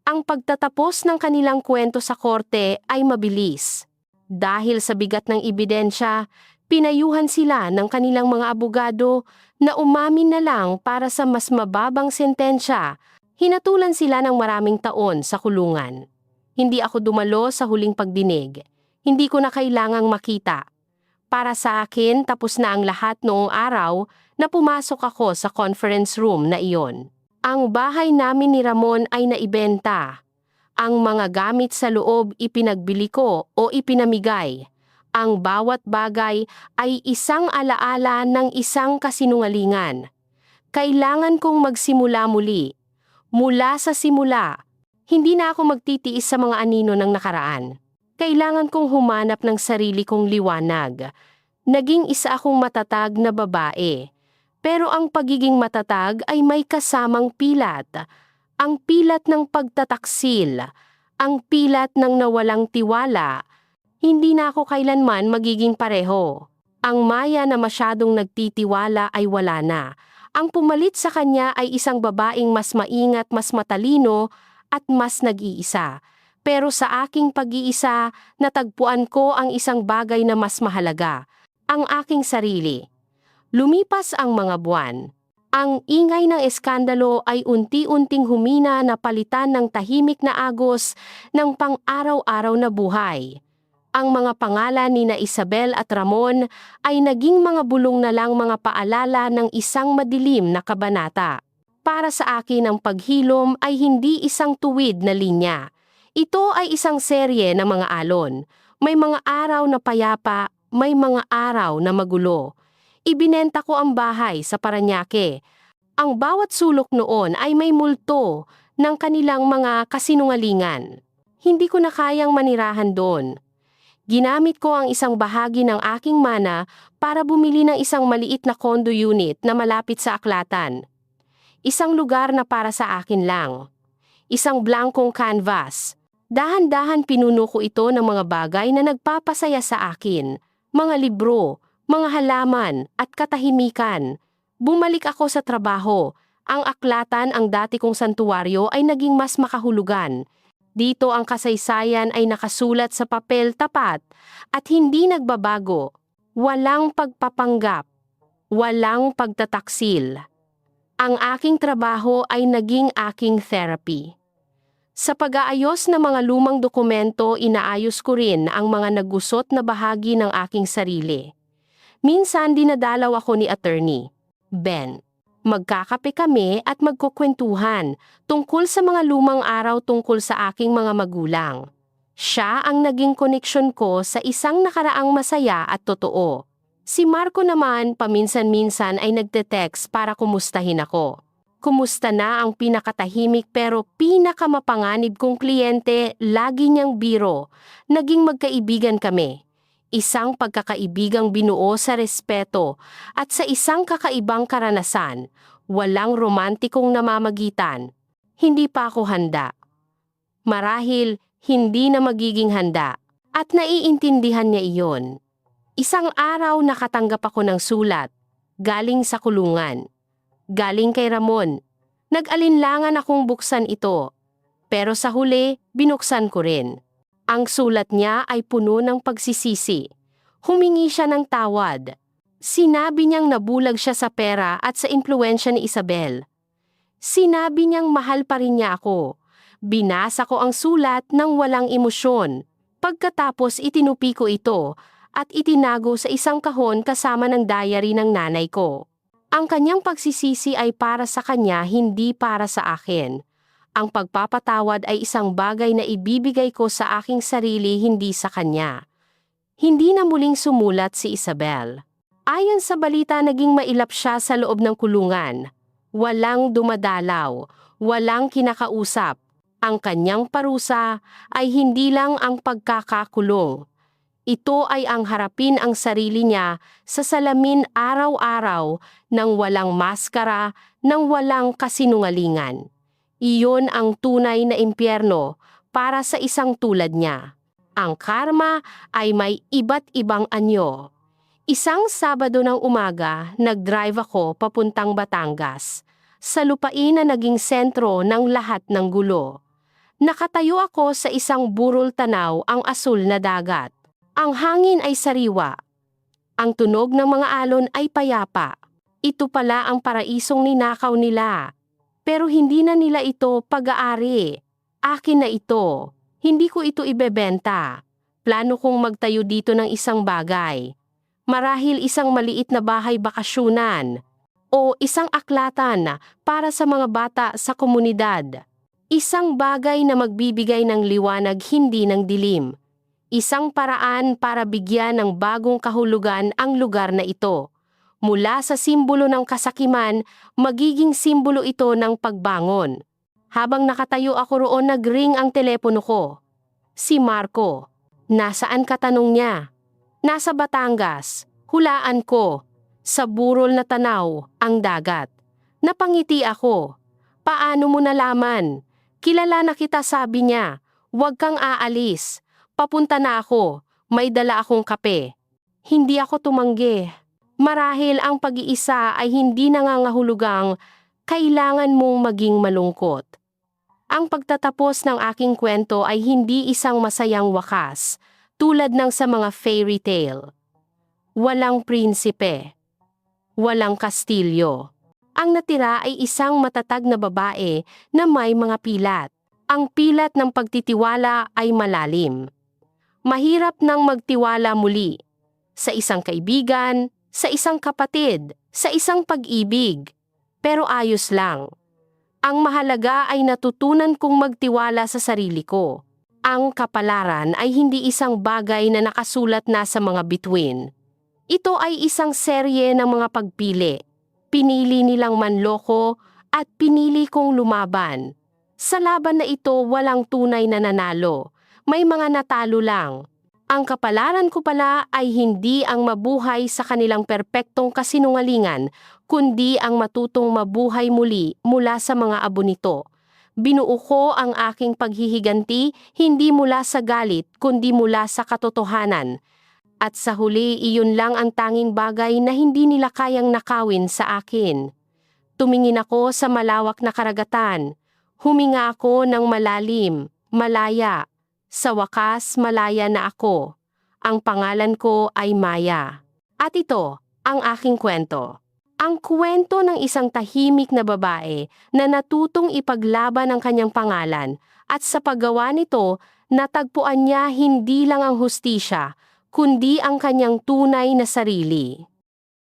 [SPEAKER 1] Ang pagtatapos ng kanilang kwento sa korte ay mabilis. Dahil sa bigat ng ebidensya, pinayuhan sila ng kanilang mga abogado na umamin na lang para sa mas mababang sentensya. Hinatulan sila ng maraming taon sa kulungan. Hindi ako dumalo sa huling pagdinig. Hindi ko na kailangang makita. Para sa akin, tapos na ang lahat noong araw na pumasok ako sa conference room na iyon. Ang bahay namin ni Ramon ay naibenta. Ang mga gamit sa loob ipinagbili ko o ipinamigay. Ang bawat bagay ay isang alaala ng isang kasinungalingan. Kailangan kong magsimula muli. Mula sa simula. Hindi na ako magtitiis sa mga anino ng nakaraan. Kailangan kong humanap ng sarili kong liwanag. Naging isa akong matatag na babae. Pero ang pagiging matatag ay may kasamang pilat. Ang pilat ng pagtataksil, ang pilat ng nawalang tiwala. Hindi na ako kailanman magiging pareho. Ang Maya na masyadong nagtitiwala ay wala na. Ang pumalit sa kanya ay isang babaeng mas maingat, mas matalino at mas nag-iisa. Pero sa aking pag-iisa, natagpuan ko ang isang bagay na mas mahalaga, ang aking sarili. Lumipas ang mga buwan. Ang ingay ng eskandalo ay unti-unting humina na palitan ng tahimik na agos ng pang-araw-araw na buhay. Ang mga pangalan ni na Isabel at Ramon ay naging mga bulong na lang, mga paalala ng isang madilim na kabanata. Para sa akin ang paghilom ay hindi isang tuwid na linya. Ito ay isang serye ng mga alon. May mga araw na payapa, may mga araw na magulo. Ibinenta ko ang bahay sa Parañaque. Ang bawat sulok noon ay may multo ng kanilang mga kasinungalingan. Hindi ko na kayang manirahan doon. Ginamit ko ang isang bahagi ng aking mana para bumili ng isang maliit na condo unit na malapit sa Aklatan. Isang lugar na para sa akin lang. Isang blankong canvas. Dahan-dahan pinuno ko ito ng mga bagay na nagpapasaya sa akin, mga libro, mga halaman, at katahimikan. Bumalik ako sa trabaho. Ang aklatan, ang dati kong santuwaryo ay naging mas makahulugan. Dito ang kasaysayan ay nakasulat sa papel tapat at hindi nagbabago. Walang pagpapanggap, walang pagtataksil. Ang aking trabaho ay naging aking therapy. Sa pag-aayos ng mga lumang dokumento, inaayos ko rin ang mga nagusot na bahagi ng aking sarili. Minsan dinadalaw ako ni attorney Ben. Magkakape kami at magkukwentuhan tungkol sa mga lumang araw tungkol sa aking mga magulang. Siya ang naging koneksyon ko sa isang nakaraang masaya at totoo. Si Marco naman paminsan-minsan ay nagte-text para kumustahin ako. Kumusta na ang pinakatahimik pero pinakamapanganib kong kliyente, lagi niyang biro. Naging magkaibigan kami. Isang pagkakaibigang binuo sa respeto at sa isang kakaibang karanasan, walang romantikong namamagitan. Hindi pa ako handa. Marahil, hindi na magiging handa. At naiintindihan niya iyon. Isang araw nakatanggap ako ng sulat, galing sa kulungan. Galing kay Ramon. Nag-alinlangan akong buksan ito. Pero sa huli, binuksan ko rin. Ang sulat niya ay puno ng pagsisisi. Humingi siya ng tawad. Sinabi niyang nabulag siya sa pera at sa impluwensya ni Isabel. Sinabi niyang mahal pa rin niya ako. Binasa ko ang sulat ng walang emosyon. Pagkatapos itinupi ko ito at itinago sa isang kahon kasama ng diary ng nanay ko. Ang kanyang pagsisisi ay para sa kanya, hindi para sa akin. Ang pagpapatawad ay isang bagay na ibibigay ko sa aking sarili, hindi sa kanya. Hindi na muling sumulat si Isabel. Ayon sa balita, naging mailap siya sa loob ng kulungan. Walang dumadalaw, walang kinakausap. Ang kanyang parusa ay hindi lang ang pagkakakulong. Ito ay ang harapin ang sarili niya sa salamin araw-araw nang walang maskara, nang walang kasinungalingan. Iyon ang tunay na impyerno para sa isang tulad niya. Ang karma ay may iba't ibang anyo. Isang Sabado ng umaga, nag-drive ako papuntang Batangas, sa lupain na naging sentro ng lahat ng gulo. Nakatayo ako sa isang burol, tanaw ang asul na dagat. Ang hangin ay sariwa. Ang tunog ng mga alon ay payapa. Ito pala ang paraisong ninakaw nila. Pero hindi na nila ito pag-aari. Akin na ito. Hindi ko ito ibebenta. Plano kong magtayo dito ng isang bagay. Marahil isang maliit na bahay bakasyunan. O isang aklatan para sa mga bata sa komunidad. Isang bagay na magbibigay ng liwanag, hindi ng dilim. Isang paraan para bigyan ng bagong kahulugan ang lugar na ito. Mula sa simbolo ng kasakiman, magiging simbolo ito ng pagbangon. Habang nakatayo ako roon, nag-ring ang telepono ko. Si Marco. Nasaan ka, tanong niya? Nasa Batangas. Hulaan ko. Sa burol na tanaw, ang dagat. Napangiti ako. Paano mo nalaman? Kilala na kita, sabi niya. Huwag kang aalis. Papunta na ako, may dala akong kape. Hindi ako tumanggi. Marahil ang pag-iisa ay hindi nangangahulugang kailangan mong maging malungkot. Ang pagtatapos ng aking kwento ay hindi isang masayang wakas, tulad ng sa mga fairy tale. Walang prinsipe. Walang kastilyo. Ang natira ay isang matatag na babae na may mga pilat. Ang pilat ng pagtitiwala ay malalim. Mahirap nang magtiwala muli sa isang kaibigan, sa isang kapatid, sa isang pag-ibig. Pero ayos lang. Ang mahalaga ay natutunan kong magtiwala sa sarili ko. Ang kapalaran ay hindi isang bagay na nakasulat na sa mga bituin. Ito ay isang serye ng mga pagpili. Pinili nilang manloko at pinili kong lumaban. Sa laban na ito, walang tunay na nanalo. May mga natalo lang. Ang kapalaran ko pala ay hindi ang mabuhay sa kanilang perpektong kasinungalingan, kundi ang matutong mabuhay muli mula sa mga abo nito. Binuo ko ang aking paghihiganti hindi mula sa galit kundi mula sa katotohanan. At sa huli, iyon lang ang tanging bagay na hindi nila kayang nakawin sa akin. Tumingin ako sa malawak na karagatan. Huminga ako ng malalim, malaya. Sa wakas, malaya na ako. Ang pangalan ko ay Maya. At ito, ang aking kwento. Ang kwento ng isang tahimik na babae na natutong ipaglaban ang kanyang pangalan at sa paggawa nito, natagpuan niya hindi lang ang hustisya, kundi ang kanyang tunay na sarili.